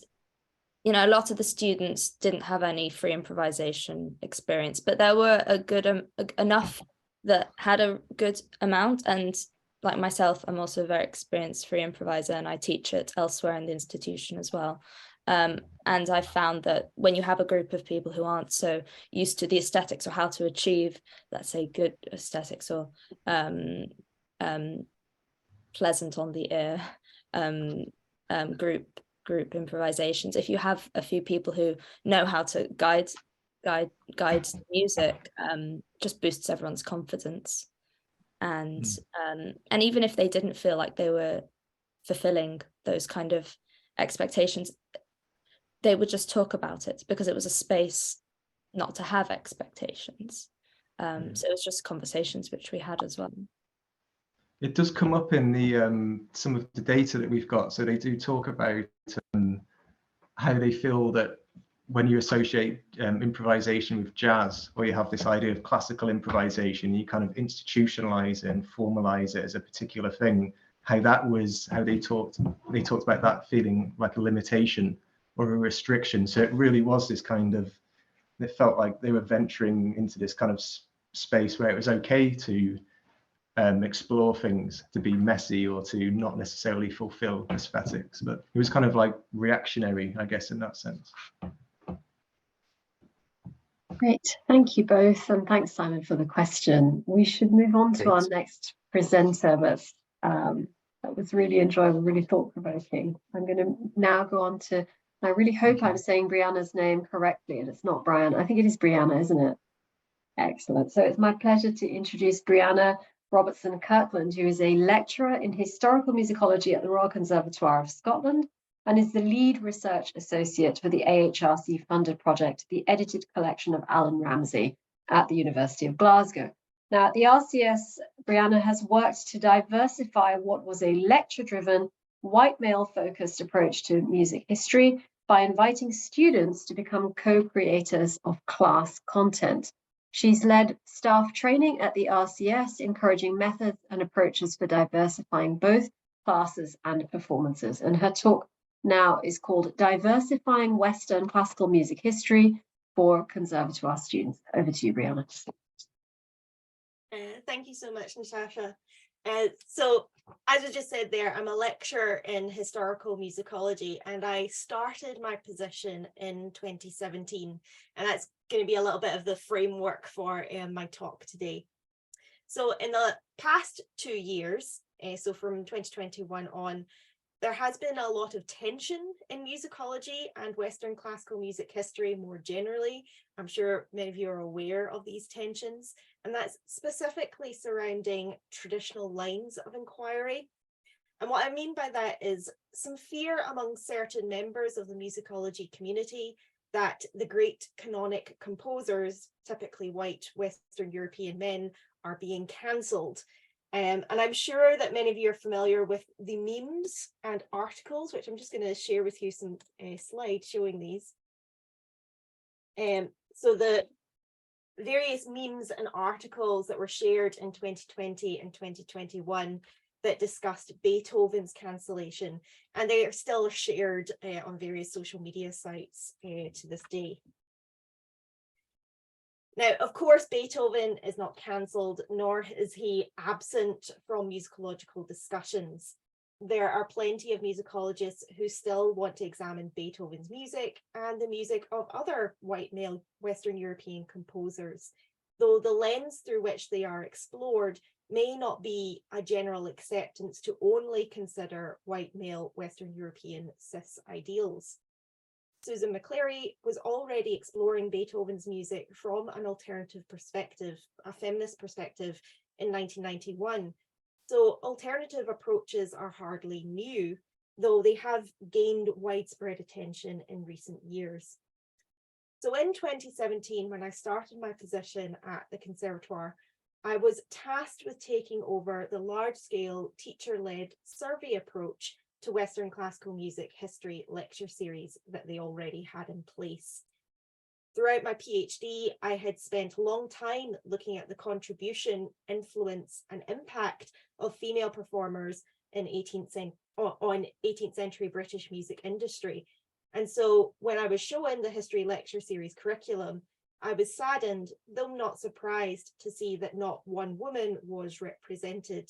you know, a lot of the students didn't have any free improvisation experience, but there were a good enough that had a good amount. And like myself, I'm also a very experienced free improviser, and I teach it elsewhere in the institution as well. And I found that when you have a group of people who aren't so used to the aesthetics or how to achieve, let's say, good aesthetics or pleasant on the ear group improvisations, if you have a few people who know how to guide music, just boosts everyone's confidence. And even if they didn't feel like they were fulfilling those kind of expectations, they would just talk about it because it was a space not to have expectations. So it was just conversations which we had as well. It does come up in the some of the data that we've got. So they do talk about how they feel that when you associate improvisation with jazz, or you have this idea of classical improvisation, you kind of institutionalize it and formalize it as a particular thing. How they talked about that feeling like a limitation or a restriction. So it really was this kind of, it felt like they were venturing into this kind of space where it was okay to explore things, to be messy, or to not necessarily fulfill aesthetics. But it was kind of like reactionary, I guess, in that sense. Great, thank you both, and thanks, Simon, for the question. We should move on to our next presenter. That was really enjoyable, really thought-provoking. I'm going to now go on to, I really hope I'm saying Brianna's name correctly, and it's not Brian. I think it is Brianna, isn't it? Excellent. So it's my pleasure to introduce Brianna Robertson-Kirkland, who is a lecturer in historical musicology at the Royal Conservatoire of Scotland and is the lead research associate for the AHRC funded project, the edited collection of Alan Ramsay at the University of Glasgow. Now, at the RCS, Brianna has worked to diversify what was a lecture-driven, white male-focused approach to music history by inviting students to become co-creators of class content. She's led staff training at the RCS, encouraging methods and approaches for diversifying both classes and performances. And her talk now is called Diversifying Western Classical Music History for Conservatoire Students. Over to you, Brianna. Thank you so much, Natasha. So, as I just said there, I'm a lecturer in historical musicology, and I started my position in 2017, and that's going to be a little bit of the framework for my talk today. So in the past 2 years, so from 2021 on, there has been a lot of tension in musicology and Western classical music history more generally. I'm sure many of you are aware of these tensions, and that's specifically surrounding traditional lines of inquiry. And what I mean by that is some fear among certain members of the musicology community that the great canonic composers, typically white Western European men, are being cancelled. And I'm sure that many of you are familiar with the memes and articles, which I'm just going to share with you some slides showing these. So the various memes and articles that were shared in 2020 and 2021 that discussed Beethoven's cancellation, and they are still shared on various social media sites to this day. Now, of course, Beethoven is not cancelled, nor is he absent from musicological discussions. There are plenty of musicologists who still want to examine Beethoven's music and the music of other white male Western European composers, though the lens through which they are explored may not be a general acceptance to only consider white male Western European cis ideals. Susan McClary was already exploring Beethoven's music from an alternative perspective, a feminist perspective, in 1991. So alternative approaches are hardly new, though they have gained widespread attention in recent years. So in 2017, when I started my position at the Conservatoire, I was tasked with taking over the large-scale teacher-led survey approach to Western classical music history lecture series that they already had in place. Throughout my PhD, I had spent a long time looking at the contribution, influence, and impact of female performers in 18th century British music industry. And so when I was showing the history lecture series curriculum, I was saddened, though not surprised, to see that not one woman was represented.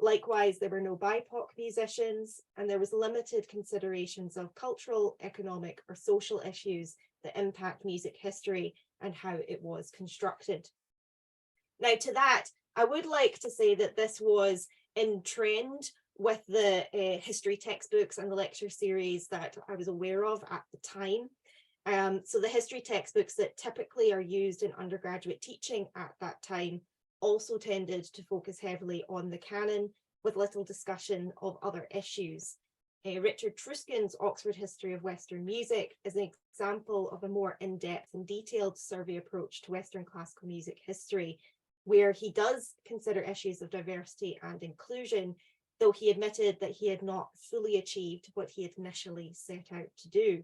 Likewise, there were no BIPOC musicians, and there was limited considerations of cultural, economic, or social issues that impact music history and how it was constructed. Now, to that, I would like to say that this was in trend with the history textbooks and the lecture series that I was aware of at the time. So the history textbooks that typically are used in undergraduate teaching at that time also tended to focus heavily on the canon with little discussion of other issues. Richard Truscan's Oxford History of Western Music is an example of a more in-depth and detailed survey approach to Western classical music history, where he does consider issues of diversity and inclusion, though he admitted that he had not fully achieved what he had initially set out to do.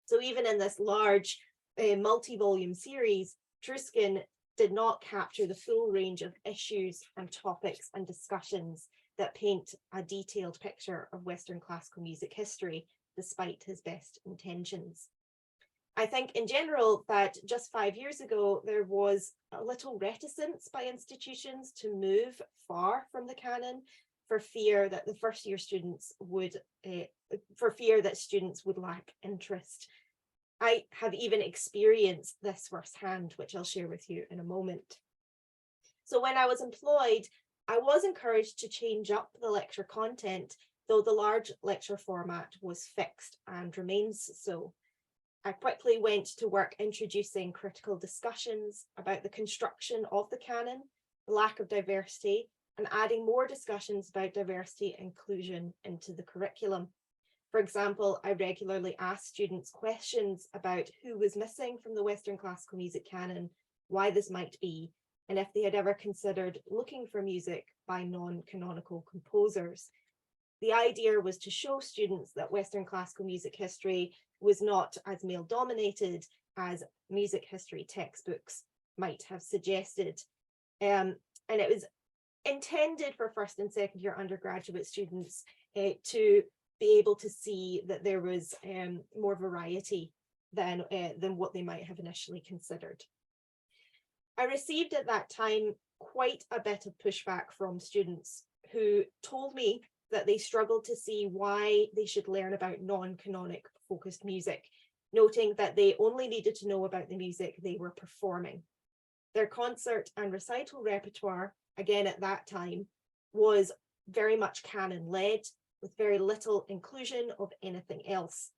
So even in this large multi-volume series, Truscan did not capture the full range of issues and topics and discussions that paint a detailed picture of Western classical music history, despite his best intentions. I think in general that just 5 years ago, there was a little reticence by institutions to move far from the canon for fear that the first year students would, students would lack interest. I have even experienced this firsthand, which I'll share with you in a moment. So when I was employed, I was encouraged to change up the lecture content, though the large lecture format was fixed and remains so. I quickly went to work introducing critical discussions about the construction of the canon, the lack of diversity, and adding more discussions about diversity and inclusion into the curriculum. For example, I regularly asked students questions about who was missing from the Western classical music canon, why this might be, and if they had ever considered looking for music by non-canonical composers. The idea was to show students that Western classical music history was not as male-dominated as music history textbooks might have suggested. And it was intended for first and second year undergraduate students to be able to see that there was more variety than what they might have initially considered. I received at that time quite a bit of pushback from students who told me that they struggled to see why they should learn about non-canonic focused music, noting that they only needed to know about the music they were performing. Their concert and recital repertoire, again at that time, was very much canon-led, with very little inclusion of anything else.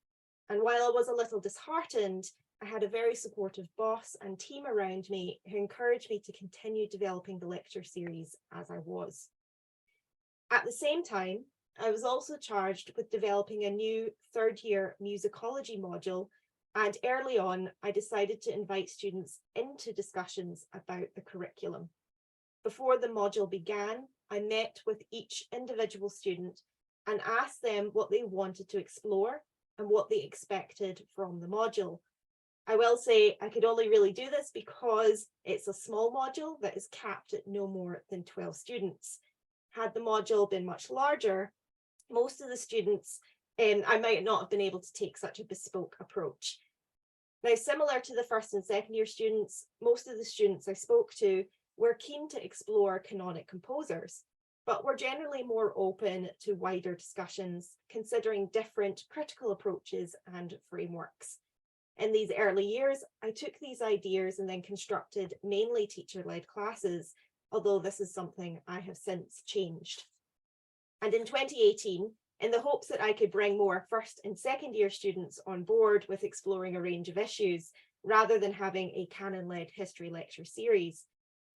And while I was a little disheartened, I had a very supportive boss and team around me who encouraged me to continue developing the lecture series as I was. At the same time, I was also charged with developing a new third-year musicology module, and early on, I decided to invite students into discussions about the curriculum. Before the module began, I met with each individual student and asked them what they wanted to explore and what they expected from the module. I will say I could only really do this because it's a small module that is capped at no more than 12 students. Had the module been much larger, most of the students, I might not have been able to take such a bespoke approach. Now, similar to the first and second year students, most of the students I spoke to were keen to explore canonic composers, but were generally more open to wider discussions, considering different critical approaches and frameworks. In these early years, I took these ideas and then constructed mainly teacher-led classes, although this is something I have since changed. And in 2018, in the hopes that I could bring more first and second year students on board with exploring a range of issues, rather than having a canon-led history lecture series,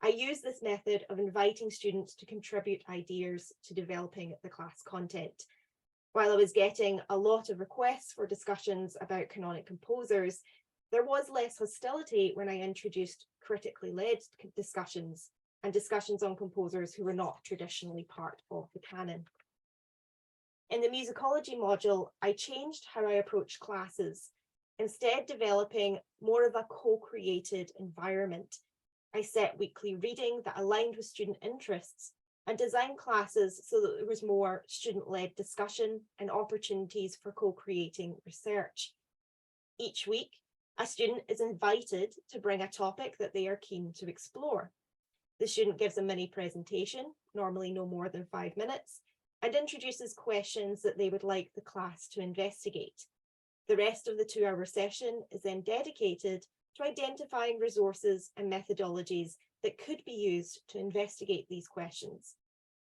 I used this method of inviting students to contribute ideas to developing the class content. While I was getting a lot of requests for discussions about canonic composers, there was less hostility when I introduced critically led discussions and discussions on composers who were not traditionally part of the canon. In the musicology module, I changed how I approached classes, instead developing more of a co-created environment. I set weekly reading that aligned with student interests and designed classes so that there was more student-led discussion and opportunities for co-creating research. Each week, a student is invited to bring a topic that they are keen to explore. The student gives a mini presentation, normally no more than 5 minutes, and introduces questions that they would like the class to investigate. The rest of the 2-hour session is then dedicated to identifying resources and methodologies that could be used to investigate these questions.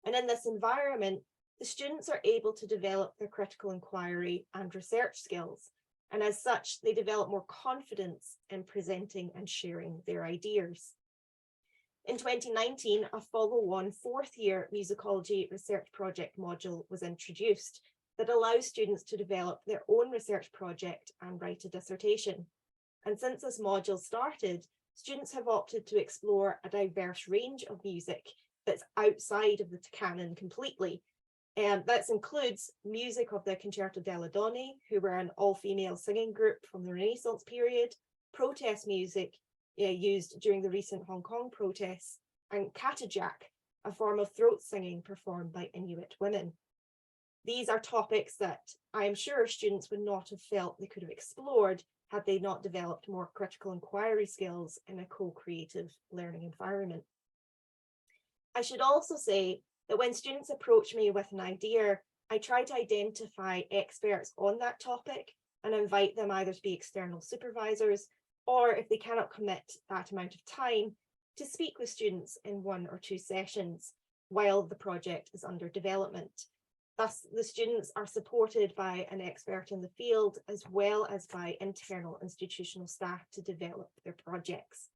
And in this environment, the students are able to develop their critical inquiry and research skills. And as such, they develop more confidence in presenting and sharing their ideas. In 2019, a follow-on 4th year musicology research project module was introduced that allows students to develop their own research project and write a dissertation. And since this module started, students have opted to explore a diverse range of music that's outside of the canon completely. And that includes music of the Concerto delle Donne, who were an all-female singing group from the Renaissance period, protest music used during the recent Hong Kong protests, and katajak, a form of throat singing performed by Inuit women. These are topics that I am sure students would not have felt they could have explored had they not developed more critical inquiry skills in a co-creative learning environment. I should also say that when students approach me with an idea, I try to identify experts on that topic and invite them either to be external supervisors, or if they cannot commit that amount of time, to speak with students in 1 or 2 sessions while the project is under development. Thus, the students are supported by an expert in the field as well as by internal institutional staff to develop their projects.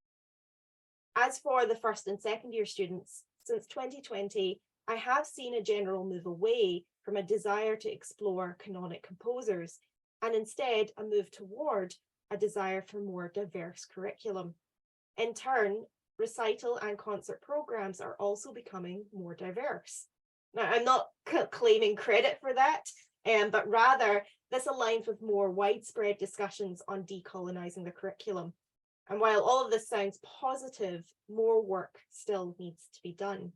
As for the first and second year students, since 2020, I have seen a general move away from a desire to explore canonic composers, and instead a move toward a desire for more diverse curriculum. In turn, recital and concert programs are also becoming more diverse. Now, I'm not claiming credit for that, but rather this aligns with more widespread discussions on decolonizing the curriculum. And while all of this sounds positive, more work still needs to be done.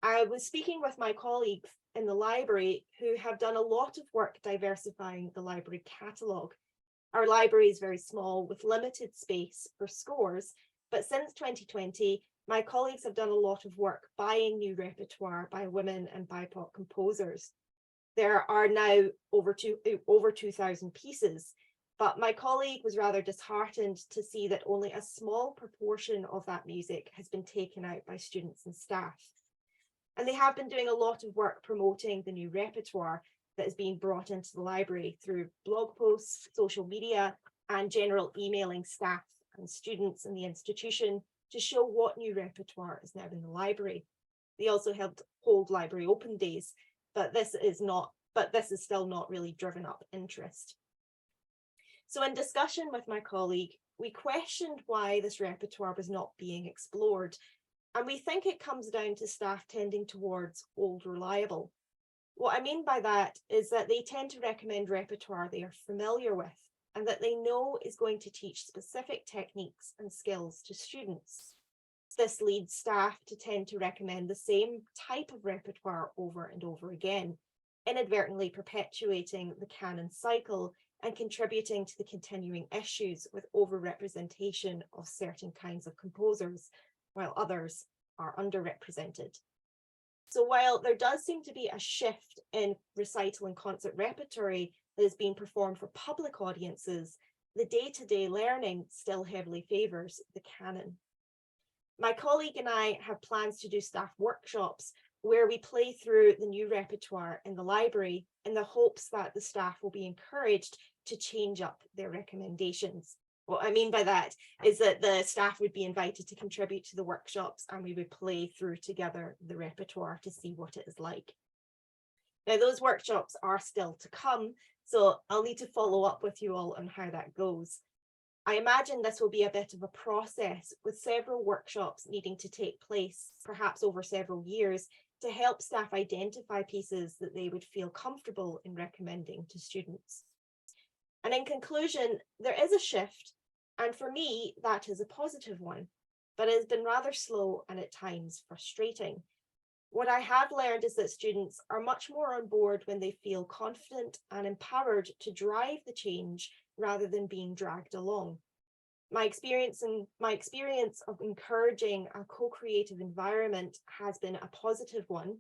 I was speaking with my colleagues in the library who have done a lot of work diversifying the library catalogue. Our library is very small with limited space for scores, but since 2020, my colleagues have done a lot of work buying new repertoire by women and BIPOC composers. There are now over 2,000 pieces, but my colleague was rather disheartened to see that only a small proportion of that music has been taken out by students and staff. And they have been doing a lot of work promoting the new repertoire that is being brought into the library through blog posts, social media, and general emailing staff and students in the institution to show what new repertoire is now in the library. They also hold library open days, but this is still not really driven up interest. So in discussion with my colleague, we questioned why this repertoire was not being explored. And we think it comes down to staff tending towards old reliable. What I mean by that is that they tend to recommend repertoire they are familiar with and that they know is going to teach specific techniques and skills to students. This leads staff to tend to recommend the same type of repertoire over and over again, inadvertently perpetuating the canon cycle and contributing to the continuing issues with overrepresentation of certain kinds of composers, while others are underrepresented. So while there does seem to be a shift in recital and concert repertory that is being performed for public audiences, the day-to-day learning still heavily favours the canon. My colleague and I have plans to do staff workshops where we play through the new repertoire in the library in the hopes that the staff will be encouraged to change up their recommendations. What I mean by that is that the staff would be invited to contribute to the workshops and we would play through together the repertoire to see what it is like. Now, those workshops are still to come, so I'll need to follow up with you all on how that goes. I imagine this will be a bit of a process with several workshops needing to take place, perhaps over several years, to help staff identify pieces that they would feel comfortable in recommending to students. And in conclusion, there is a shift, and for me, that is a positive one, but it has been rather slow and at times frustrating. What I have learned is that students are much more on board when they feel confident and empowered to drive the change rather than being dragged along. My experience of encouraging a co-creative environment has been a positive one,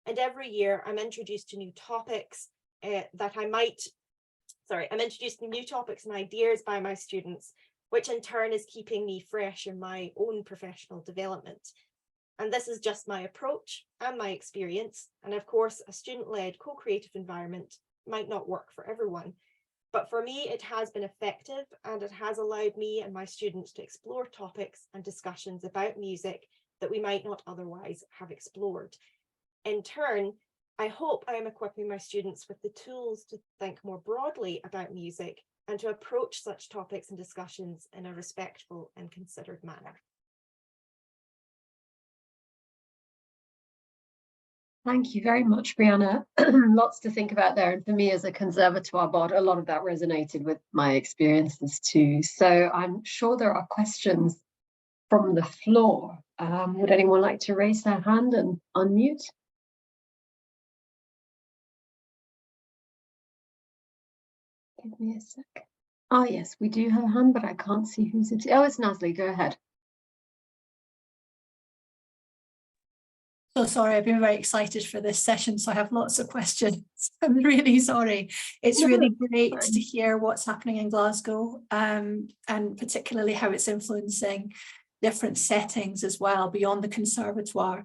and every year I'm introduced to new topics I'm introduced to new topics and ideas by my students, which in turn is keeping me fresh in my own professional development. And this is just my approach and my experience. And of course, a student-led co-creative environment might not work for everyone, but for me, it has been effective and it has allowed me and my students to explore topics and discussions about music that we might not otherwise have explored. In turn, I hope I am equipping my students with the tools to think more broadly about music and to approach such topics and discussions in a respectful and considered manner. Thank you very much, Brianna. Lots to think about there. And for me as a Conservatoire bod, a lot of that resonated with my experiences too. So I'm sure there are questions from the floor. Would anyone like to raise their hand and unmute? Give me a sec. Oh, yes, we do have a hand, but I can't see who's it. Oh, it's Nazli. Go ahead. So sorry, I've been very excited for this session, so I have lots of questions. I'm really sorry. It's really great to hear what's happening in Glasgow, and particularly how it's influencing different settings as well beyond the Conservatoire.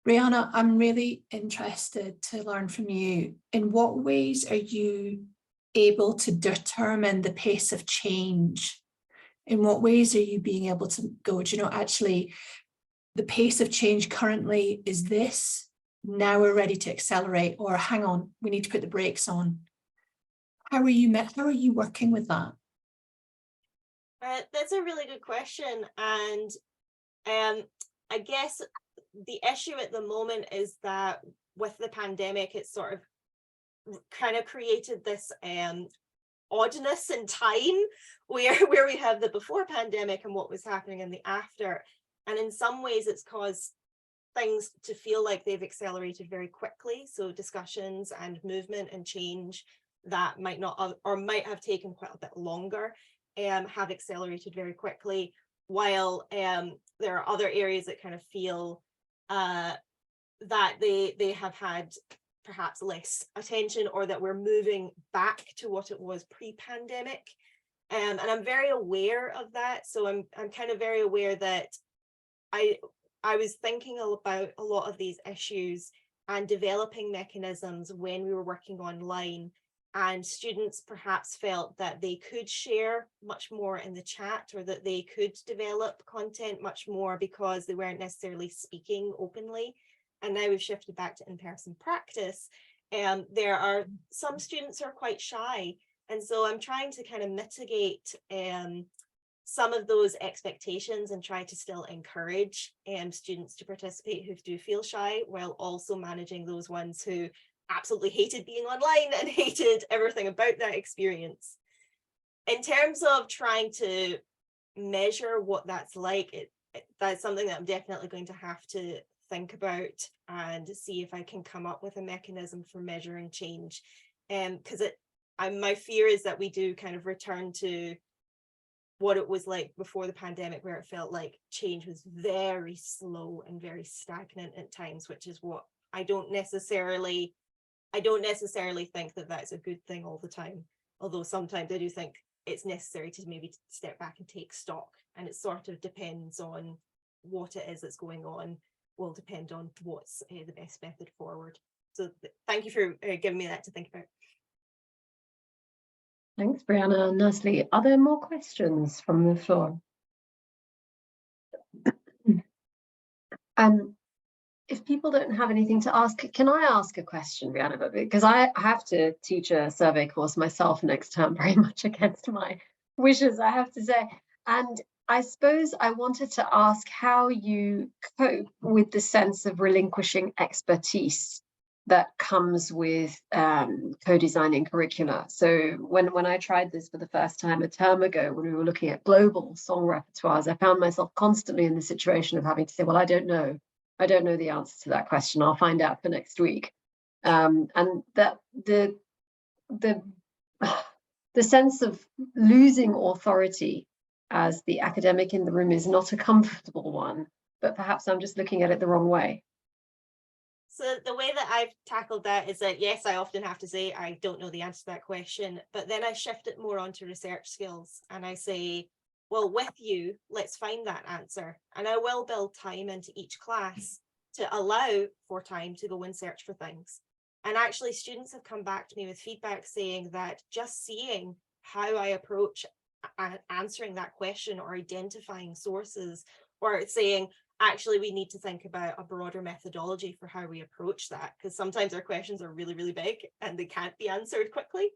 Brianna, I'm really interested to learn from you. In what ways are you able to determine the pace of change? In what ways are you being able to go, do you know, actually, the pace of change currently is this, now we're ready to accelerate, or hang on, we need to put the brakes on. How are you working with that? That's a really good question. And I guess the issue at the moment is that with the pandemic, it's sort of kind of created this oddness in time where we have the before pandemic and what was happening in the after. And in some ways, it's caused things to feel like they've accelerated very quickly. So discussions and movement and change that might not or might have taken quite a bit longer have accelerated very quickly, while there are other areas that kind of feel that they have had perhaps less attention, or that we're moving back to what it was pre-pandemic. And I'm very aware of that. So I'm kind of very aware that I was thinking about a lot of these issues and developing mechanisms when we were working online, and students perhaps felt that they could share much more in the chat, or that they could develop content much more because they weren't necessarily speaking openly. And now we've shifted back to in-person practice. There are some students who are quite shy. And so I'm trying to kind of mitigate some of those expectations and try to still encourage students to participate who do feel shy, while also managing those ones who absolutely hated being online and hated everything about that experience. In terms of trying to measure what that's like, that's something that I'm definitely going to have to think about and see if I can come up with a mechanism for measuring change. Because my fear is that we do kind of return to what it was like before the pandemic, where it felt like change was very slow and very stagnant at times, which is what I don't necessarily think that that's a good thing all the time. Although sometimes I do think it's necessary to maybe step back and take stock, and it sort of depends on what it is that's going on, will depend on what's the best method forward. So thank you for giving me that to think about. Thanks, Brianna and Leslie. Are there more questions from the floor? If people don't have anything to ask, can I ask a question, Brianna? Because I have to teach a survey course myself next term, very much against my wishes, I have to say. And I suppose I wanted to ask how you cope with the sense of relinquishing expertise that comes with co-designing curricula. So when I tried this for the first time a term ago, when we were looking at global song repertoires, I found myself constantly in the situation of having to say, well, I don't know the answer to that question. I'll find out for next week. And that the sense of losing authority as the academic in the room is not a comfortable one, but perhaps I'm just looking at it the wrong way. So the way that I've tackled that is that, yes, I often have to say, I don't know the answer to that question, but then I shift it more onto research skills and I say, well, with you, let's find that answer. And I will build time into each class to allow for time to go and search for things. And actually students have come back to me with feedback saying that just seeing how I approach answering that question or identifying sources, or saying, actually, we need to think about a broader methodology for how we approach that, because sometimes our questions are really, really big and they can't be answered quickly.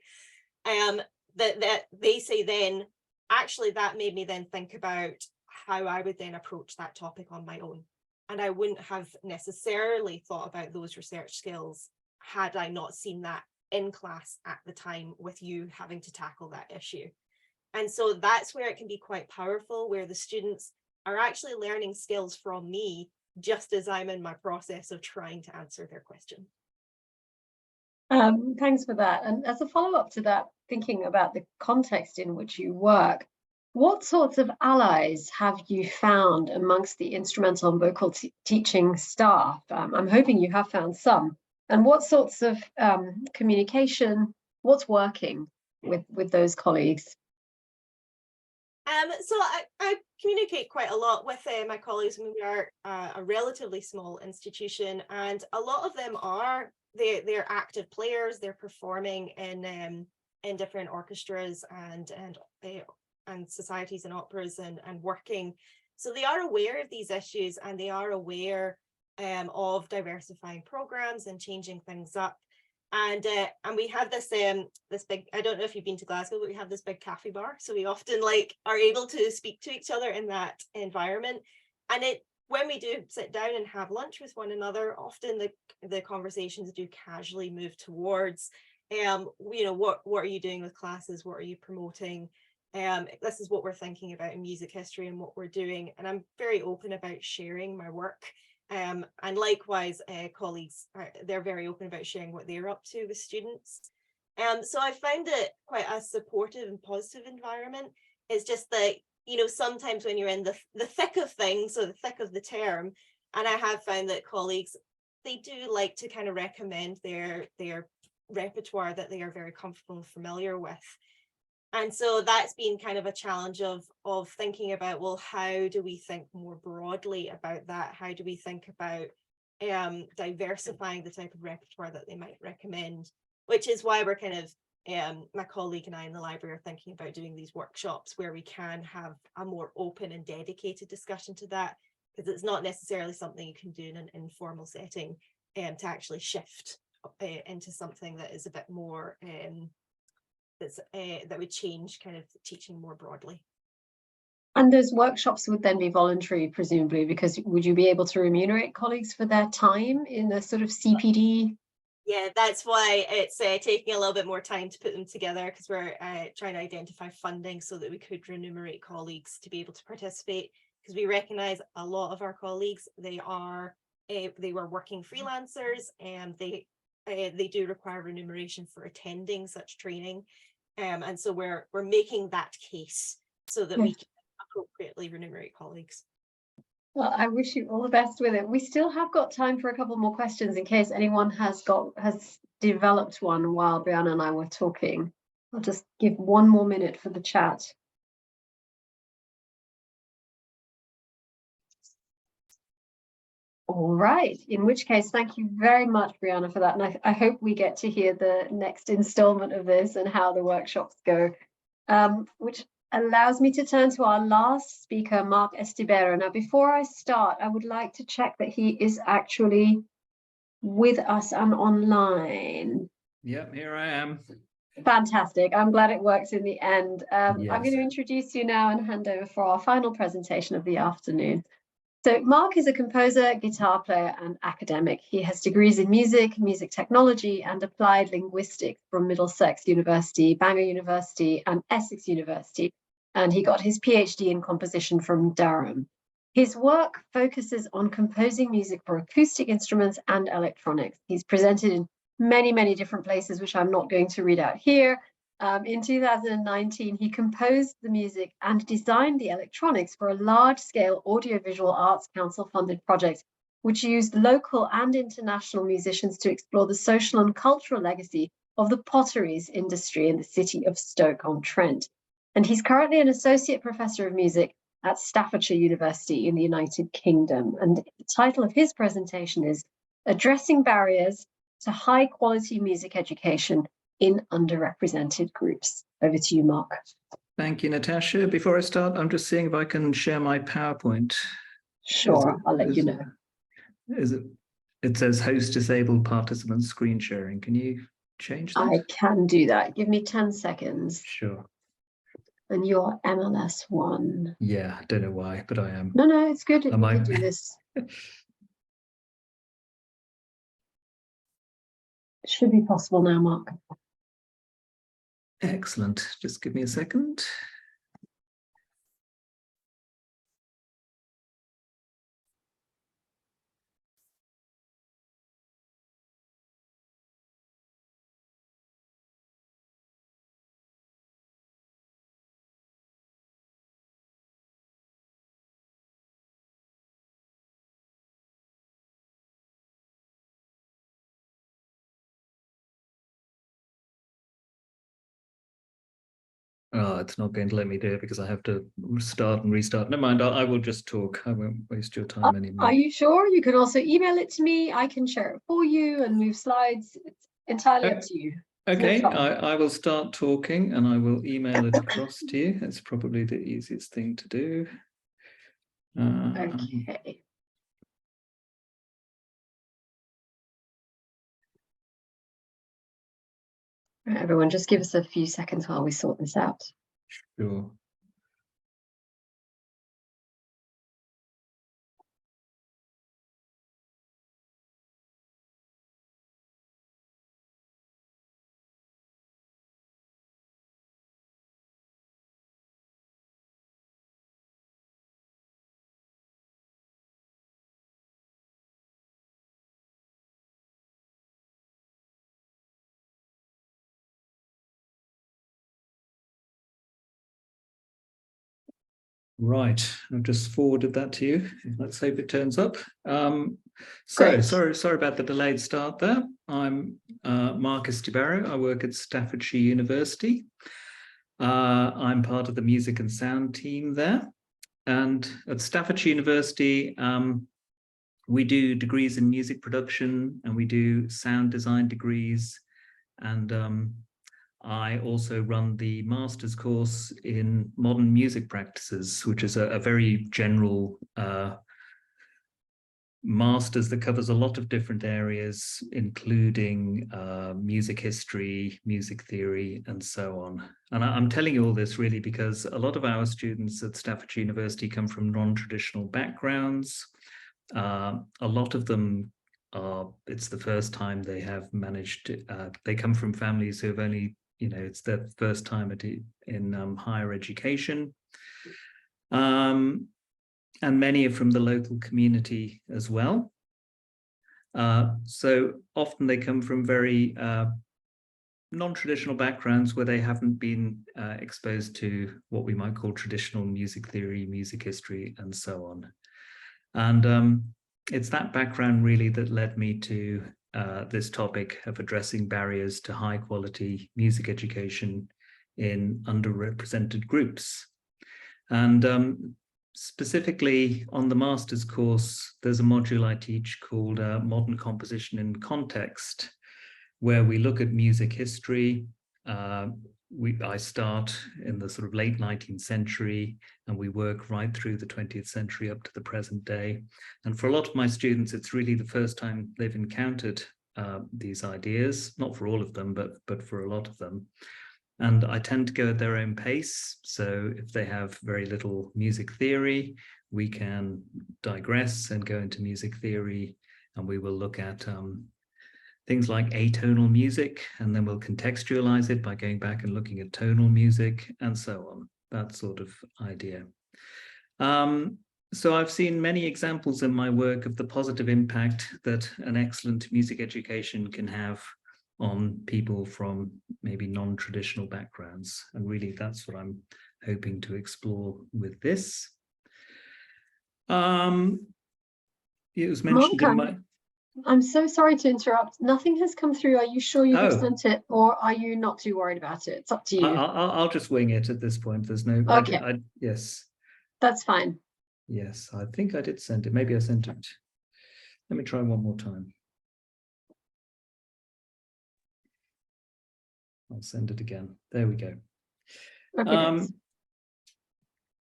That they say then, actually, that made me then think about how I would then approach that topic on my own. And I wouldn't have necessarily thought about those research skills had I not seen that in class at the time with you having to tackle that issue. And so that's where it can be quite powerful, where the students are actually learning skills from me just as I'm in my process of trying to answer their question. Thanks for that. And as a follow-up to that, thinking about the context in which you work, what sorts of allies have you found amongst the instrumental and vocal teaching staff? I'm hoping you have found some. And what sorts of communication, what's working with those colleagues? So I communicate quite a lot with my colleagues. We are a relatively small institution, and a lot of them are they're active players. They're performing in different orchestras and societies and operas and working. So they are aware of these issues, and they are aware of diversifying programs and changing things up. And we have this big, I don't know if you've been to Glasgow, but we have this big cafe bar. So we often are able to speak to each other in that environment. And when we do sit down and have lunch with one another, often the conversations do casually move towards, what are you doing with classes? What are you promoting? This is what we're thinking about in music history and what we're doing. And I'm very open about sharing my work. And likewise, colleagues, they're very open about sharing what they're up to with students. So I found it quite a supportive and positive environment. It's just that, sometimes when you're in the thick of things, or the thick of the term, and I have found that colleagues, they do like to kind of recommend their repertoire that they are very comfortable and familiar with. And so that's been kind of a challenge of thinking about, well, how do we think more broadly about that? How do we think about diversifying the type of repertoire that they might recommend? Which is why we're kind of, my colleague and I in the library are thinking about doing these workshops where we can have a more open and dedicated discussion to that, because it's not necessarily something you can do in an informal setting to actually shift into something that is a bit more that would change kind of teaching more broadly. And those workshops would then be voluntary, presumably, because would you be able to remunerate colleagues for their time in a sort of CPD? Yeah, that's why it's taking a little bit more time to put them together, because we're trying to identify funding so that we could remunerate colleagues to be able to participate, because we recognise a lot of our colleagues, they were working freelancers, and they do require remuneration for attending such training, and so we're making that case so that we can appropriately remunerate colleagues. Well, I wish you all the best with it. We still have got time for a couple more questions in case anyone has developed one while Brianna and I were talking. I'll just give 1 more minute for the chat. All right, in which case, thank you very much, Brianna, for that. And I hope we get to hear the next installment of this and how the workshops go, which allows me to turn to our last speaker, Marc Estibeiro. Now, before I start, I would like to check that he is actually with us and online. Yep, here I am. Fantastic. I'm glad it works in the end. I'm Yes. going to introduce you now and hand over for our final presentation of the afternoon. So Marc is a composer, guitar player, and academic. He has degrees in music, music technology, and applied linguistics from Middlesex University, Bangor University, and Essex University. And he got his PhD in composition from Durham. His work focuses on composing music for acoustic instruments and electronics. He's presented in many, many different places, which I'm not going to read out here. In 2019, he composed the music and designed the electronics for a large-scale Audiovisual Arts Council-funded project, which used local and international musicians to explore the social and cultural legacy of the potteries industry in the city of Stoke-on-Trent. And he's currently an associate professor of music at Staffordshire University in the United Kingdom. And the title of his presentation is Addressing Barriers to High-Quality Music Education in Underrepresented Groups. Over to you, Marc. Thank you, Natasha. Before I start, I'm just seeing if I can share my PowerPoint. Sure, I'll let you know. It says host disabled participant screen sharing. Can you change that? I can do that. Give me 10 seconds. Sure. And you're MLS one. Yeah, I don't know why, but I am. No, it's good. You can do this. It should be possible now, Marc. Excellent. Just give me a second. Oh, it's not going to let me do it because I have to start and restart. Never mind, I will just talk. I won't waste your time anymore. Are you sure? You can also email it to me. I can share it for you and move slides. It's entirely up to you. Okay, I will start talking and I will email it across to you. It's probably the easiest thing to do. Okay. Right, everyone, just give us a few seconds while we sort this out. Sure. Right, I've just forwarded that to you. Let's hope it turns up. Sorry about the delayed start there. I'm Marc Estibeiro. I work at Staffordshire University. I'm part of the music and sound team there. And at Staffordshire University, we do degrees in music production and we do sound design degrees. And I also run the master's course in modern music practices, which is a very general master's that covers a lot of different areas, including music history, music theory, and so on. And I'm telling you all this really because a lot of our students at Staffordshire University come from non-traditional backgrounds. A lot of them it's the first time they have managed to, they come from families who have only, it's their first time in higher education. And many are from the local community as well. So often they come from very non-traditional backgrounds where they haven't been exposed to what we might call traditional music theory, music history, and so on. And it's that background really that led me to this topic of addressing barriers to high quality music education in underrepresented groups. And specifically on the master's course, there's a module I teach called Modern Composition in Context, where we look at music history. I start in the sort of late 19th century and we work right through the 20th century up to the present day. And for a lot of my students, it's really the first time they've encountered these ideas, not for all of them, but for a lot of them. And I tend to go at their own pace. So if they have very little music theory, we can digress and go into music theory, and we will look at things like atonal music, and then we'll contextualize it by going back and looking at tonal music and so on, that sort of idea. So I've seen many examples in my work of the positive impact that an excellent music education can have on people from maybe non-traditional backgrounds. And really that's what I'm hoping to explore with this. It was mentioned in my... I'm so sorry to interrupt. Nothing has come through. Are you sure you have sent it, or are you not too worried about it? It's up to you. I'll just wing it at this point. There's no... Okay. Yes. That's fine. Yes, I think I did send it. Maybe I sent it. Let me try one more time. I'll send it again. There we go. Okay,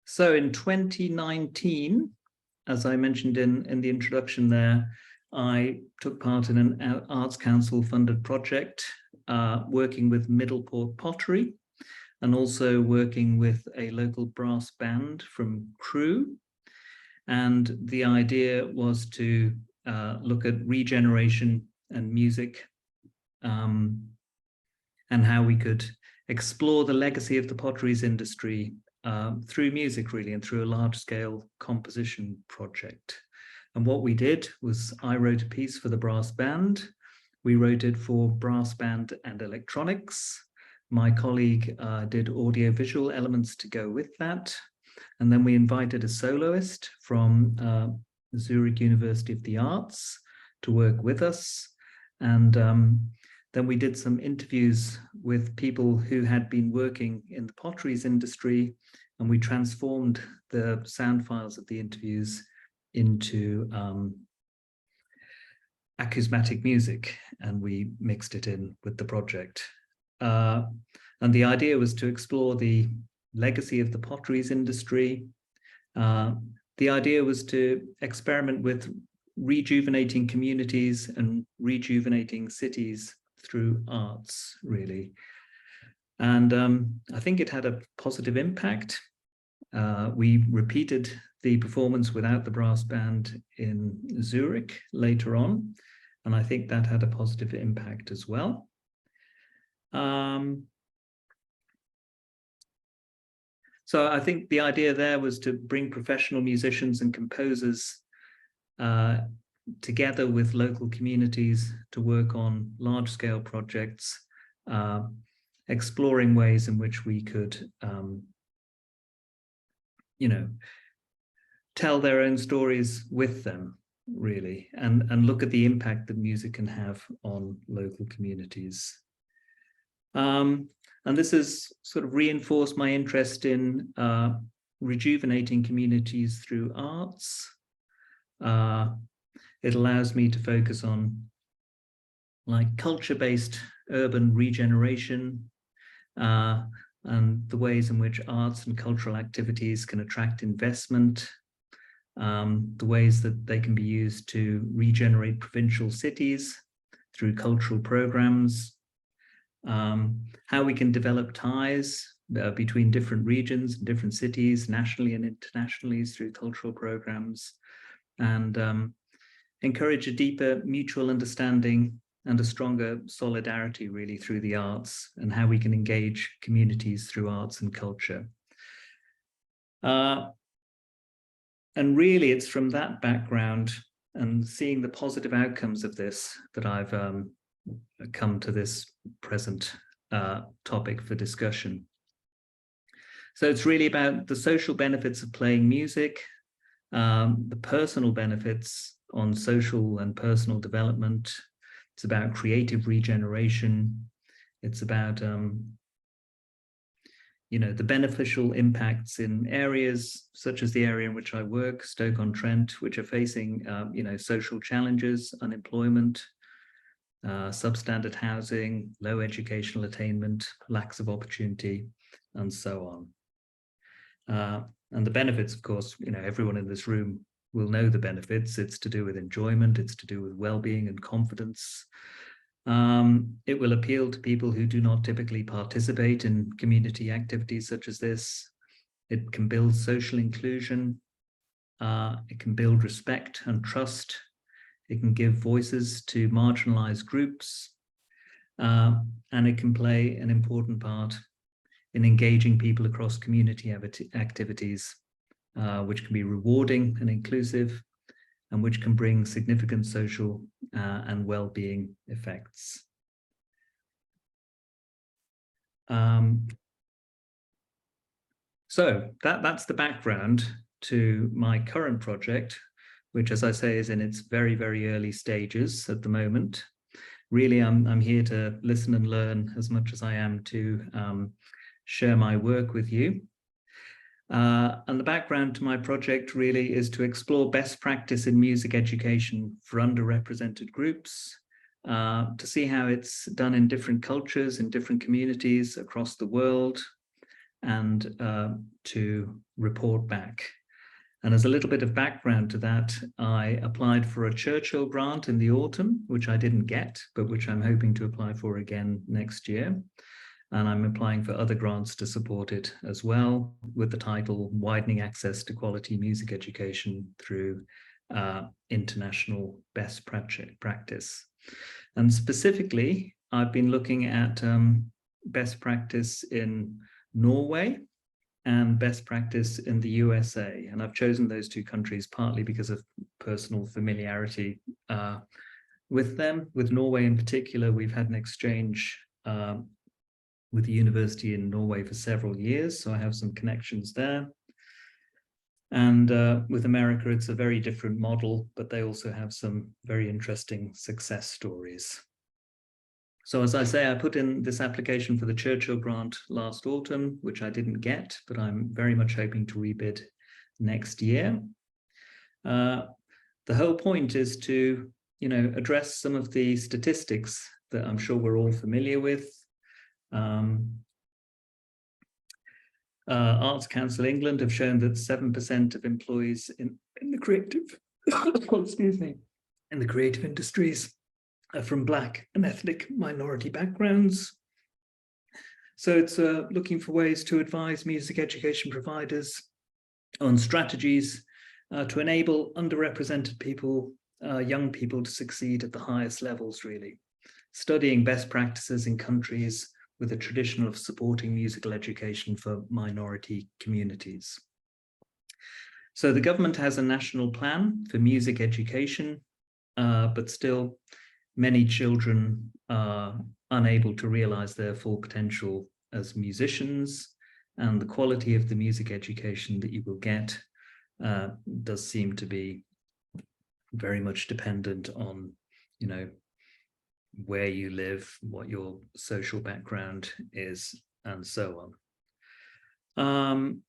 so in 2019, as I mentioned in the introduction there, I took part in an Arts Council funded project working with Middleport Pottery and also working with a local brass band from Crewe. And the idea was to look at regeneration and music and how we could explore the legacy of the potteries industry through music, really, and through a large-scale composition project. And what we did was I wrote a piece for the brass band. We wrote it for brass band and electronics. My colleague did audio-visual elements to go with that. And then we invited a soloist from Zurich University of the Arts to work with us. And then we did some interviews with people who had been working in the potteries industry, and we transformed the sound files of the interviews into acousmatic music, and we mixed it in with the project. And the idea was to explore the legacy of the potteries industry. The idea was to experiment with rejuvenating communities and rejuvenating cities through arts, really. And I think it had a positive impact. We repeated the performance without the brass band in Zurich later on, and I think that had a positive impact as well. So I think the idea there was to bring professional musicians and composers together with local communities to work on large-scale projects, exploring ways in which we could, tell their own stories with them, really, and look at the impact that music can have on local communities. And this has sort of reinforced my interest in rejuvenating communities through arts. It allows me to focus on like culture-based urban regeneration and the ways in which arts and cultural activities can attract investment, the ways that they can be used to regenerate provincial cities through cultural programs, how we can develop ties between different regions and different cities, nationally and internationally, through cultural programs, and encourage a deeper mutual understanding and a stronger solidarity, really, through the arts, and how we can engage communities through arts and culture. And really, it's from that background and seeing the positive outcomes of this that I've come to this present topic for discussion. So it's really about the social benefits of playing music, the personal benefits on social and personal development. It's about creative regeneration. It's about the beneficial impacts in areas such as the area in which I work, Stoke-on-Trent, which are facing social challenges, unemployment, substandard housing, low educational attainment, lacks of opportunity, and so on. And the benefits, of course, everyone in this room will know the benefits. It's to do with enjoyment, it's to do with well-being and confidence. It will appeal to people who do not typically participate in community activities such as this. It can build social inclusion. It can build respect and trust. It can give voices to marginalized groups. And it can play an important part in engaging people across community activities, which can be rewarding and inclusive, and which can bring significant social and well-being effects. So that's the background to my current project, which, as I say, is in its very, very early stages at the moment. Really, I'm here to listen and learn as much as I am to share my work with you. And the background to my project really is to explore best practice in music education for underrepresented groups, to see how it's done in different cultures, in different communities across the world, and to report back. And as a little bit of background to that, I applied for a Churchill grant in the autumn, which I didn't get, but which I'm hoping to apply for again next year. And I'm applying for other grants to support it as well, with the title Widening Access to Quality Music Education Through International Best Practice. And specifically, I've been looking at best practice in Norway and best practice in the USA. And I've chosen those two countries partly because of personal familiarity with them. With Norway in particular, we've had an exchange with the university in Norway for several years, so I have some connections there. And with America, it's a very different model, but they also have some very interesting success stories. So as I say, I put in this application for the Churchill grant last autumn, which I didn't get, but I'm very much hoping to rebid next year. The whole point is to, address some of the statistics that I'm sure we're all familiar with. Arts Council England have shown that 7% of employees in the creative, excuse me, in the creative industries are from Black and ethnic minority backgrounds. So it's looking for ways to advise music education providers on strategies to enable underrepresented people, young people, to succeed at the highest levels, really. Studying best practices in countries with a tradition of supporting musical education for minority communities. So the government has a national plan for music education, but still many children are unable to realize their full potential as musicians, and the quality of the music education that you will get does seem to be very much dependent on, where you live, what your social background is, and so on.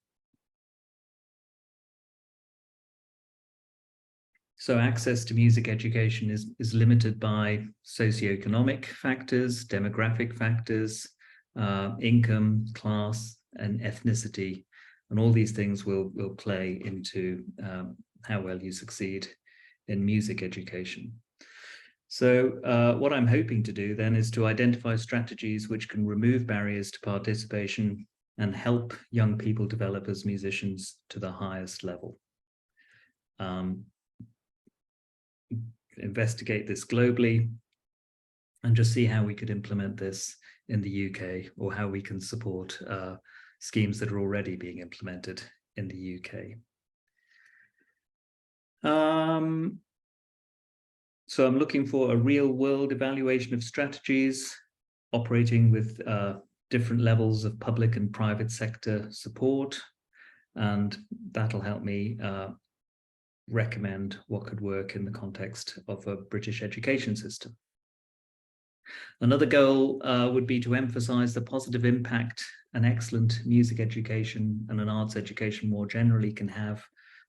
So access to music education is limited by socioeconomic factors, demographic factors, income, class, and ethnicity. And all these things will play into how well you succeed in music education. So what I'm hoping to do then is to identify strategies which can remove barriers to participation and help young people develop as musicians to the highest level. Investigate this globally and just see how we could implement this in the UK, or how we can support schemes that are already being implemented in the UK. So I'm looking for a real world evaluation of strategies operating with different levels of public and private sector support, and that'll help me recommend what could work in the context of a British education system. Another goal would be to emphasize the positive impact an excellent music education and an arts education more generally can have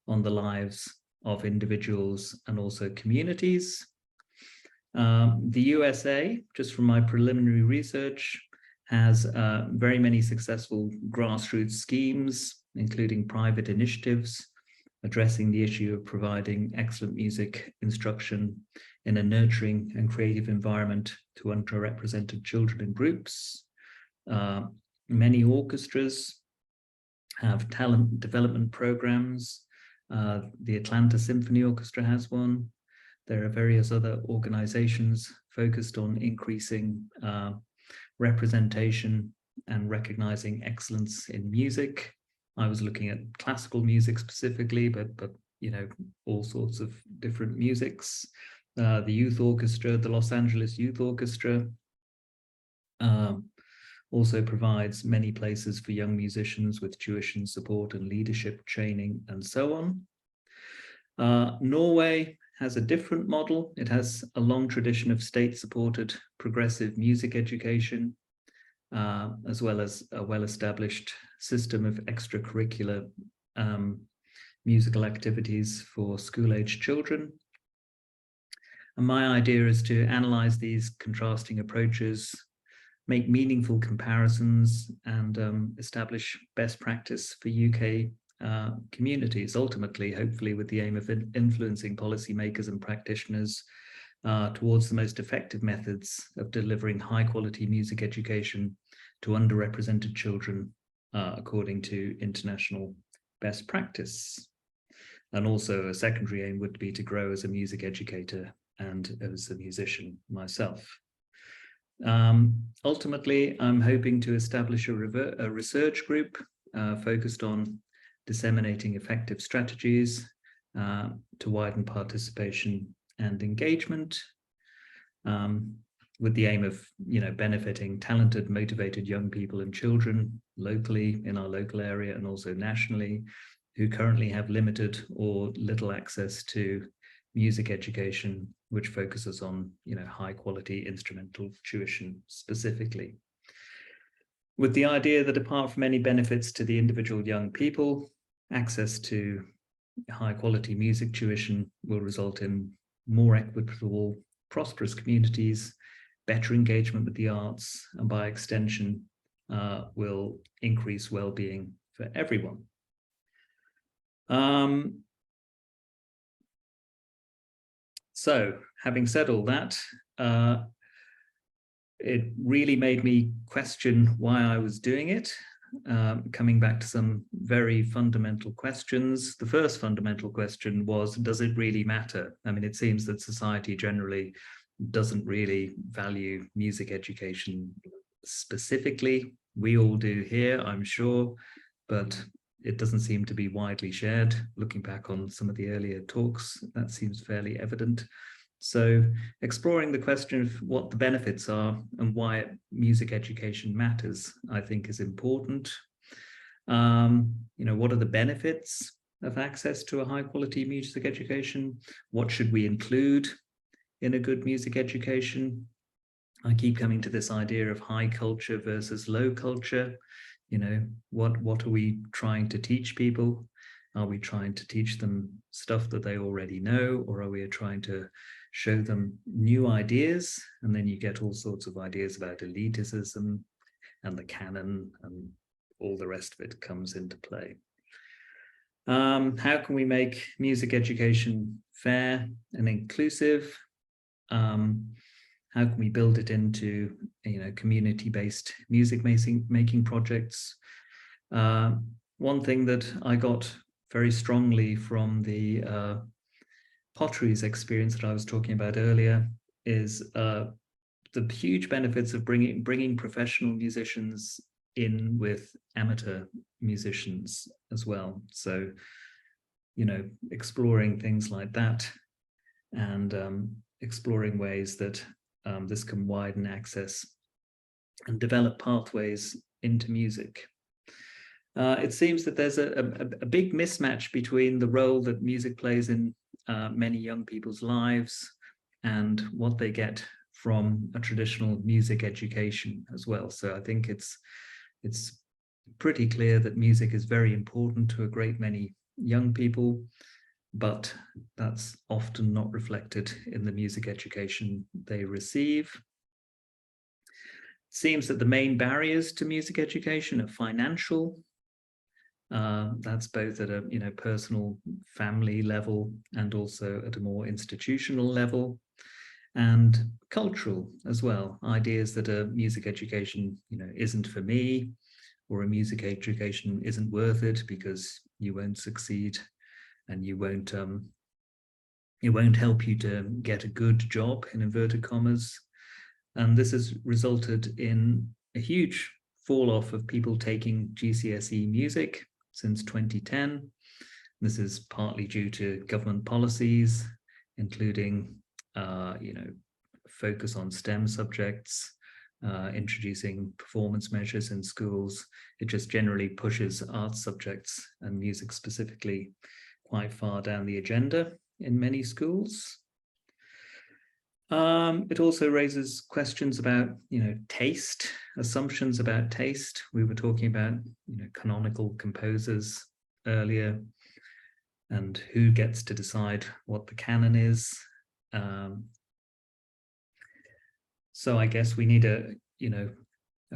on the lives of individuals and also communities. The USA, just from my preliminary research, has very many successful grassroots schemes, including private initiatives, addressing the issue of providing excellent music instruction in a nurturing and creative environment to underrepresented children and groups. Many orchestras have talent development programs. The Atlanta Symphony Orchestra has one. There are various other organizations focused on increasing representation and recognizing excellence in music. I was looking at classical music specifically, but you know, all sorts of different musics. The youth orchestra, the Los Angeles Youth Orchestra, also provides many places for young musicians with tuition support and leadership training and so on. Norway has a different model. It has a long tradition of state-supported progressive music education, as well as a well-established system of extracurricular musical activities for school-aged children. And my idea is to analyze these contrasting approaches, make meaningful comparisons, and establish best practice for UK communities, ultimately, hopefully with the aim of influencing policymakers and practitioners towards the most effective methods of delivering high quality music education to underrepresented children according to international best practice. And also a secondary aim would be to grow as a music educator and as a musician myself. Ultimately, I'm hoping to establish a research group focused on disseminating effective strategies to widen participation and engagement, with the aim of, you know, benefiting talented, motivated young people and children locally in our local area and also nationally, who currently have limited or little access to music education, which focuses on, you know, high quality instrumental tuition specifically. With the idea that apart from any benefits to the individual young people, access to high quality music tuition will result in more equitable, prosperous communities, better engagement with the arts, and by extension will increase well-being for everyone. So having said all that, it really made me question why I was doing it, coming back to some very fundamental questions. The first fundamental question was, does it really matter? I mean, it seems that society generally doesn't really value music education specifically. We all do here, I'm sure, but it doesn't seem to be widely shared. Looking back on some of the earlier talks, that seems fairly evident. So exploring the question of what the benefits are and why music education matters, I think is important. You know, what are the benefits of access to a high quality music education? What should we include in a good music education? I keep coming to this idea of high culture versus low culture. You know, what are we trying to teach people? Are we trying to teach them stuff that they already know, or are we trying to show them new ideas? And then you get all sorts of ideas about elitism and the canon, and all the rest of it comes into play. How can we make music education fair and inclusive? How can we build it into, community-based music making projects? One thing that I got very strongly from the potteries experience that I was talking about earlier is the huge benefits of bringing professional musicians in with amateur musicians as well. So, exploring things like that, and exploring ways that this can widen access and develop pathways into music. It seems that there's a big mismatch between the role that music plays in many young people's lives and what they get from a traditional music education as well. So I think it's pretty clear that music is very important to a great many young people, but that's often not reflected in the music education they receive. It seems that the main barriers to music education are financial. That's both at a personal family level and also at a more institutional level, and cultural as well. Ideas that a music education isn't for me, or a music education isn't worth it because you won't succeed and it won't help you to get a good job, in inverted commas. And this has resulted in a huge fall off of people taking GCSE music since 2010. This is partly due to government policies, including focus on STEM subjects, introducing performance measures in schools. It just generally pushes arts subjects, and music specifically, quite far down the agenda in many schools. It also raises questions about, taste, assumptions about taste. We were talking about, canonical composers earlier, and who gets to decide what the canon is. So I guess we need a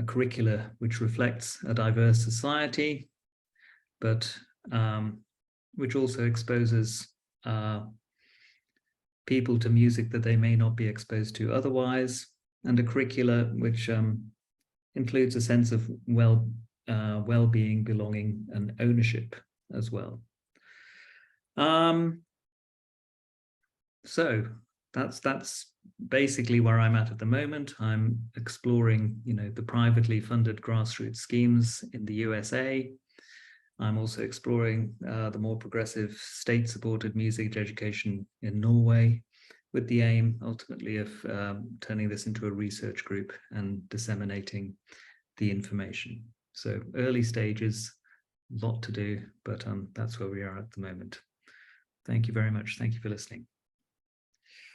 curricula which reflects a diverse society, but which also exposes people to music that they may not be exposed to otherwise, and a curricula which includes a sense of well-being, belonging, and ownership as well. So that's basically where I'm at the moment. I'm exploring, the privately funded grassroots schemes in the USA. I'm also exploring the more progressive state-supported music education in Norway, with the aim ultimately of turning this into a research group and disseminating the information. So early stages, a lot to do, but that's where we are at the moment. Thank you very much. Thank you for listening.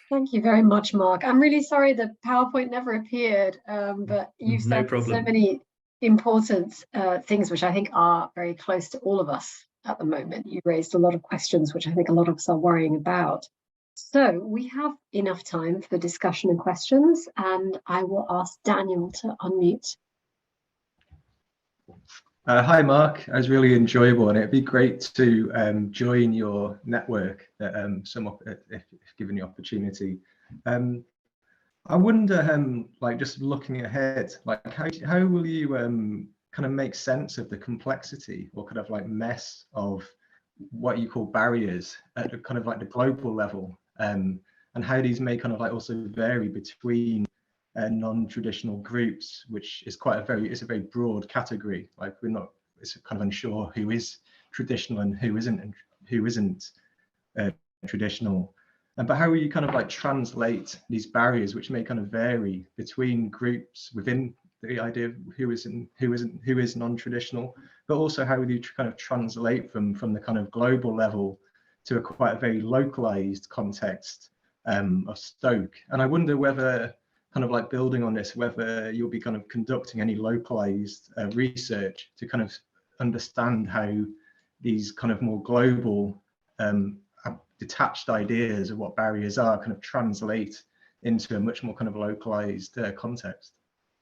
Thank you very much, Marc. I'm really sorry the PowerPoint never appeared, but you've said so many important things which I think are very close to all of us at the moment. You raised a lot of questions which I think a lot of us are worrying about. So we have enough time for discussion and questions, and I will ask Daniel to unmute. Hi, Marc. It was really enjoyable, and it'd be great to join your network if given the opportunity. I wonder, just looking ahead, how will you kind of make sense of the complexity or kind of mess of what you call barriers at kind of the global level, and how these may kind of also vary between non-traditional groups, which is it's a very broad category. It's kind of unsure who is traditional and who isn't traditional. But how will you kind of translate these barriers, which may kind of vary between groups within the idea of who is non-traditional, but also how will you kind of translate from the kind of global level to quite a very localized context of Stoke? And I wonder whether, kind of building on this, whether you'll be kind of conducting any localized research to kind of understand how these kind of more global detached ideas of what barriers are kind of translate into a much more kind of localized context.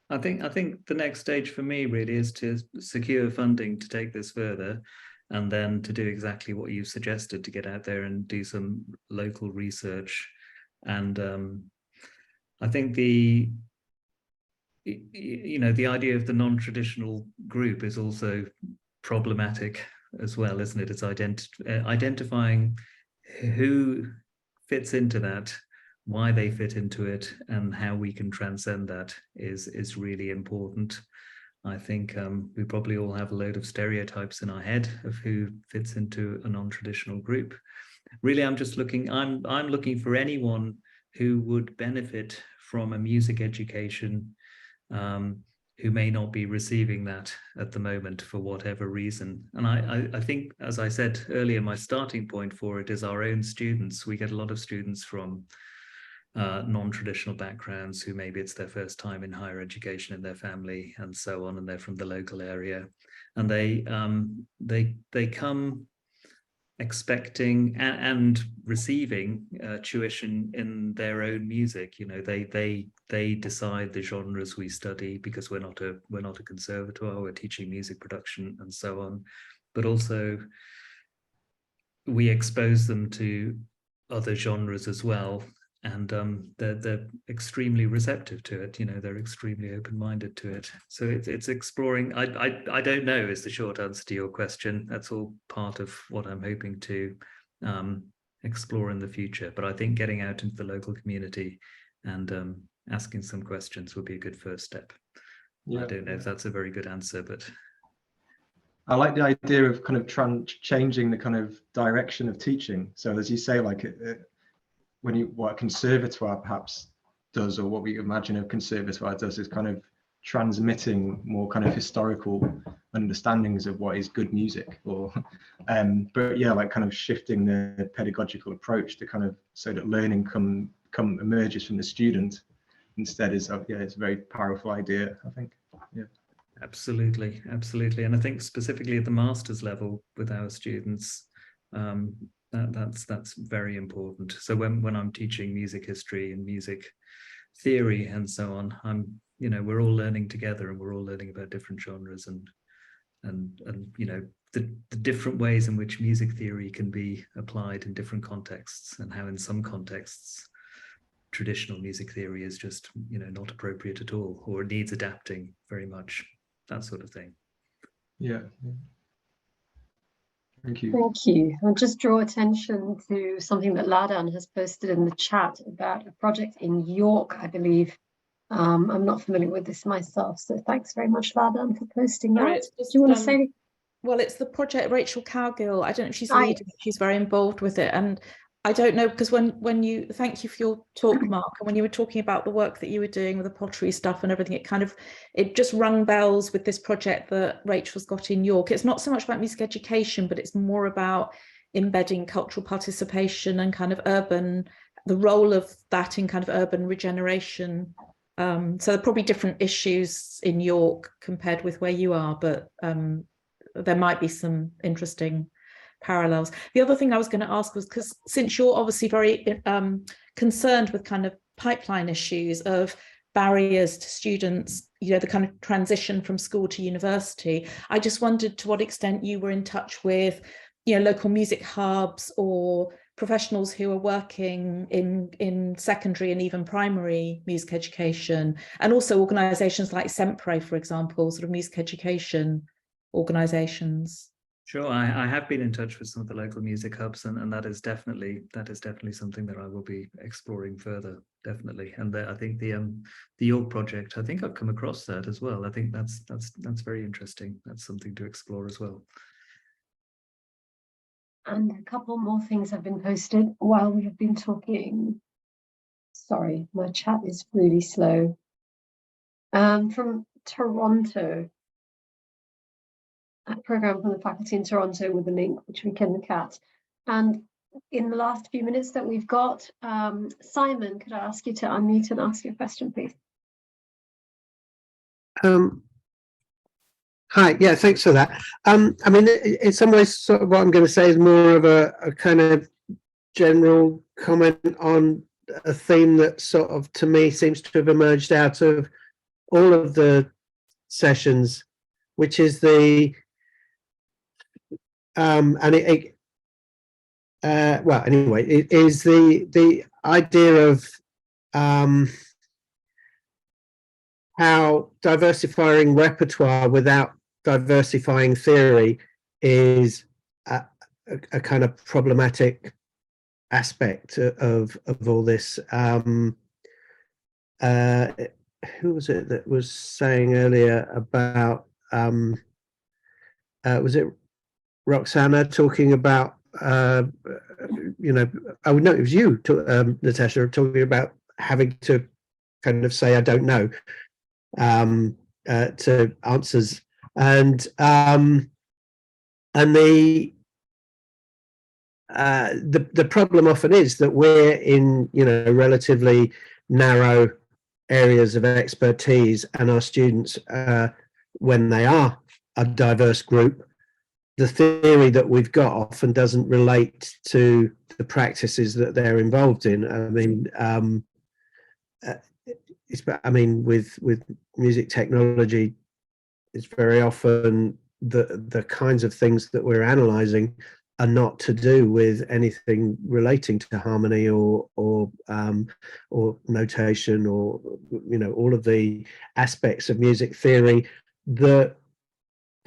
I think the next stage for me really is to secure funding to take this further, and then to do exactly what you suggested, to get out there and do some local research. And I think the idea of the non-traditional group is also problematic as well, isn't it? It's identifying who fits into that, why they fit into it, and how we can transcend that is really important. I think we probably all have a load of stereotypes in our head of who fits into a non-traditional group. Really, I'm looking for anyone who would benefit from a music education, who may not be receiving that at the moment for whatever reason. And I think, as I said earlier, my starting point for it is our own students. We get a lot of students from non-traditional backgrounds who maybe it's their first time in higher education in their family and so on, and they're from the local area, and they come expecting and receiving tuition in their own music. You know, they decide the genres we study, because we're not a conservatoire, we're teaching music production and so on, but also we expose them to other genres as well, and they're extremely receptive to it. You know, they're extremely open-minded to it. So it's exploring. I don't know is the short answer to your question. That's all part of what I'm hoping to explore in the future. But I think getting out into the local community and asking some questions would be a good first step. Yeah. I don't know if that's a very good answer, but I like the idea of kind of changing the kind of direction of teaching. So as you say, like what a conservatoire perhaps does, or what we imagine a conservatoire does, is kind of transmitting more kind of historical understandings of what is good music, or but yeah, like kind of shifting the pedagogical approach to kind of, so that learning emerges from the student instead. It's a very powerful idea, I think. Yeah. Absolutely. And I think specifically at the master's level with our students, that's very important. So when I'm teaching music history and music theory and so on, we're all learning together, and we're all learning about different genres and the different ways in which music theory can be applied in different contexts, and how in some contexts traditional music theory is just not appropriate at all, or it needs adapting very much, that sort of thing. Yeah. Thank you. Thank you. I'll just draw attention to something that Laban has posted in the chat about a project in York, I believe. I'm not familiar with this myself, so thanks very much, Laban, for posting that. Do you want to say? Well, it's the project Rachel Cowgill. I don't know if she's leading it. She's very involved with it, and I don't know, because when you, thank you for your talk, Marc, and when you were talking about the work that you were doing with the pottery stuff and everything, it just rung bells with this project that Rachel's got in York. It's not so much about music education, but it's more about embedding cultural participation and kind of the role of that in kind of urban regeneration. So there are probably different issues in York compared with where you are, but there might be some interesting parallels. The other thing I was going to ask was, because since you're obviously very concerned with kind of pipeline issues of barriers to students, the kind of transition from school to university, I just wondered to what extent you were in touch with, local music hubs or professionals who are working in secondary and even primary music education, and also organisations like Sempre, for example, sort of music education organisations. Sure, I have been in touch with some of the local music hubs, and that is definitely something that I will be exploring further, definitely. And I think the York project, I think I've come across that as well. I think that's very interesting. That's something to explore as well. And a couple more things have been posted while we have been talking. Sorry, my chat is really slow. From Toronto. A program from the faculty in Toronto with a link which we can look at. And in the last few minutes that we've got, Simon, could I ask you to unmute and ask your question, please? Hi, yeah, thanks for that. I mean, in some ways, sort of what I'm going to say is more of a kind of general comment on a theme that sort of, to me, seems to have emerged out of all of the sessions, which is the well, anyway, it is the idea of how diversifying repertoire without diversifying theory is a kind of problematic aspect of all this. Who was it that was saying earlier about was it Roxanna talking about you know, oh no, it was you, Natasha, talking about having to kind of say I don't know to answers, and the problem often is that we're in, you know, relatively narrow areas of expertise, and our students, when they are a diverse group, the theory that we've got often doesn't relate to the practices that they're involved in. I mean, with music technology, it's very often the kinds of things that we're analysing are not to do with anything relating to harmony or notation, or, you know, all of the aspects of music theory that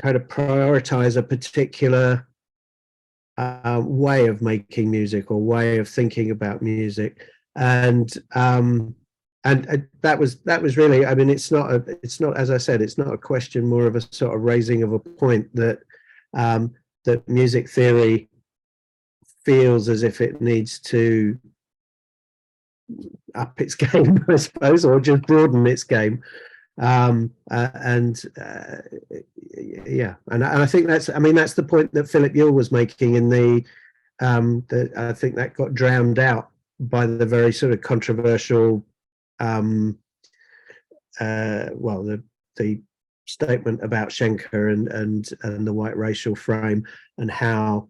kind of prioritize a particular way of making music or way of thinking about music, and that was really, I mean, it's not, as I said, it's not a question, more of a sort of raising of a point that that music theory feels as if it needs to up its game, I suppose, or just broaden its game. Yeah, and I think that's, I mean, that's the point that Philip Ewell was making in the I think that got drowned out by the very sort of controversial well, the statement about Schenker and the white racial frame, and how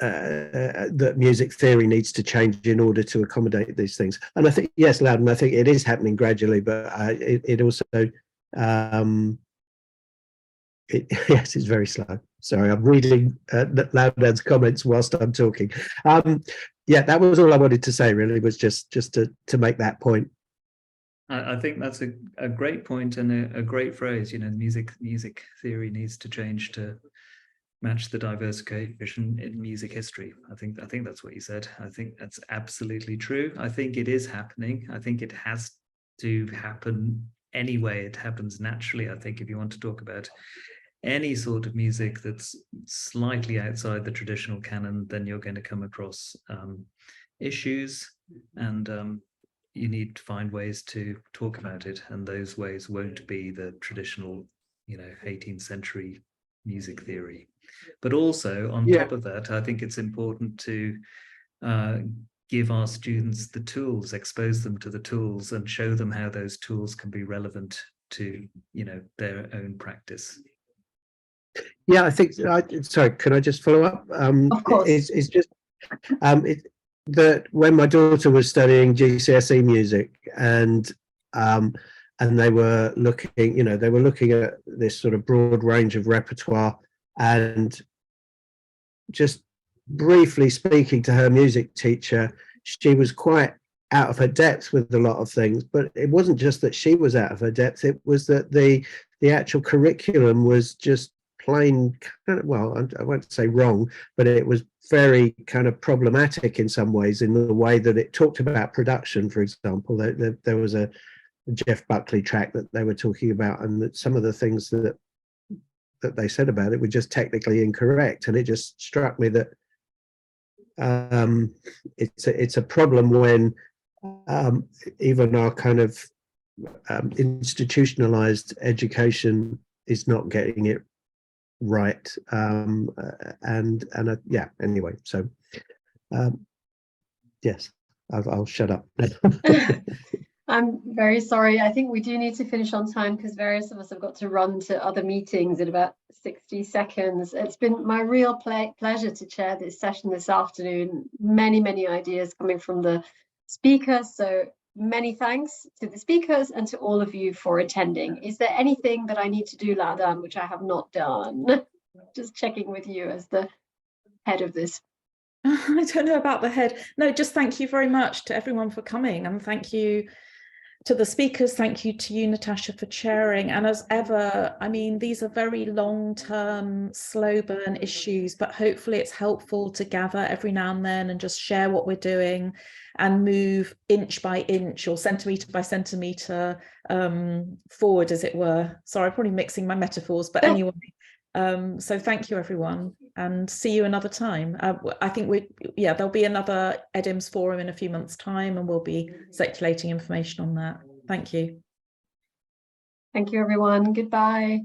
that music theory needs to change in order to accommodate these things. And I think, yes, Laban, I think it is happening gradually, but it also yes, it's very slow. Sorry, I'm reading Laban's comments whilst I'm talking. Yeah, that was all I wanted to say, really, was just to make that point. I think that's a great point and a great phrase. You know, music theory needs to change to match the diverse coefficient in music history. I think that's what you said. I think that's absolutely true. I think it is happening. I think it has to happen anyway. It happens naturally. I think if you want to talk about any sort of music that's slightly outside the traditional canon, then you're going to come across issues, and you need to find ways to talk about it, and those ways won't be the traditional, you know, 18th century music theory. But also, on top of that, I think it's important to give our students the tools, expose them to the tools, and show them how those tools can be relevant to, you know, their own practice. Yeah, I think, sorry, can I just follow up? Of course. It's just that when my daughter was studying GCSE music, and they were looking, you know, they were looking at this sort of broad range of repertoire, and just briefly speaking to her music teacher, she was quite out of her depth with a lot of things. But it wasn't just that she was out of her depth, it was that the actual curriculum was just plain kind of, well, I won't say wrong, but it was very kind of problematic in some ways, in the way that it talked about production. For example, there was a Jeff Buckley track that they were talking about, and that some of the things that they said about it were just technically incorrect. And it just struck me that it's a problem when even our kind of institutionalized education is not getting it right. Yeah, anyway, so yes, I'll shut up. I'm very sorry. I think we do need to finish on time, because various of us have got to run to other meetings in about 60 seconds. It's been my real pleasure to chair this session this afternoon. Many ideas coming from the speakers. So many thanks to the speakers and to all of you for attending. Is there anything that I need to do, Laban, which I have not done? Just checking with you as the head of this. I don't know about the head. No, just thank you very much to everyone for coming, and thank you to the speakers. Thank you to you, Natasha, for chairing. And as ever, I mean, these are very long-term, slow burn issues, but hopefully it's helpful to gather every now and then and just share what we're doing and move inch by inch or centimetre by centimetre forward, as it were. Sorry, I'm probably mixing my metaphors, but anyway. So thank you, everyone, and see you another time. I think there'll be another EDIMS forum in a few months' time, and we'll be circulating information on that. Thank you. Thank you, everyone. Goodbye.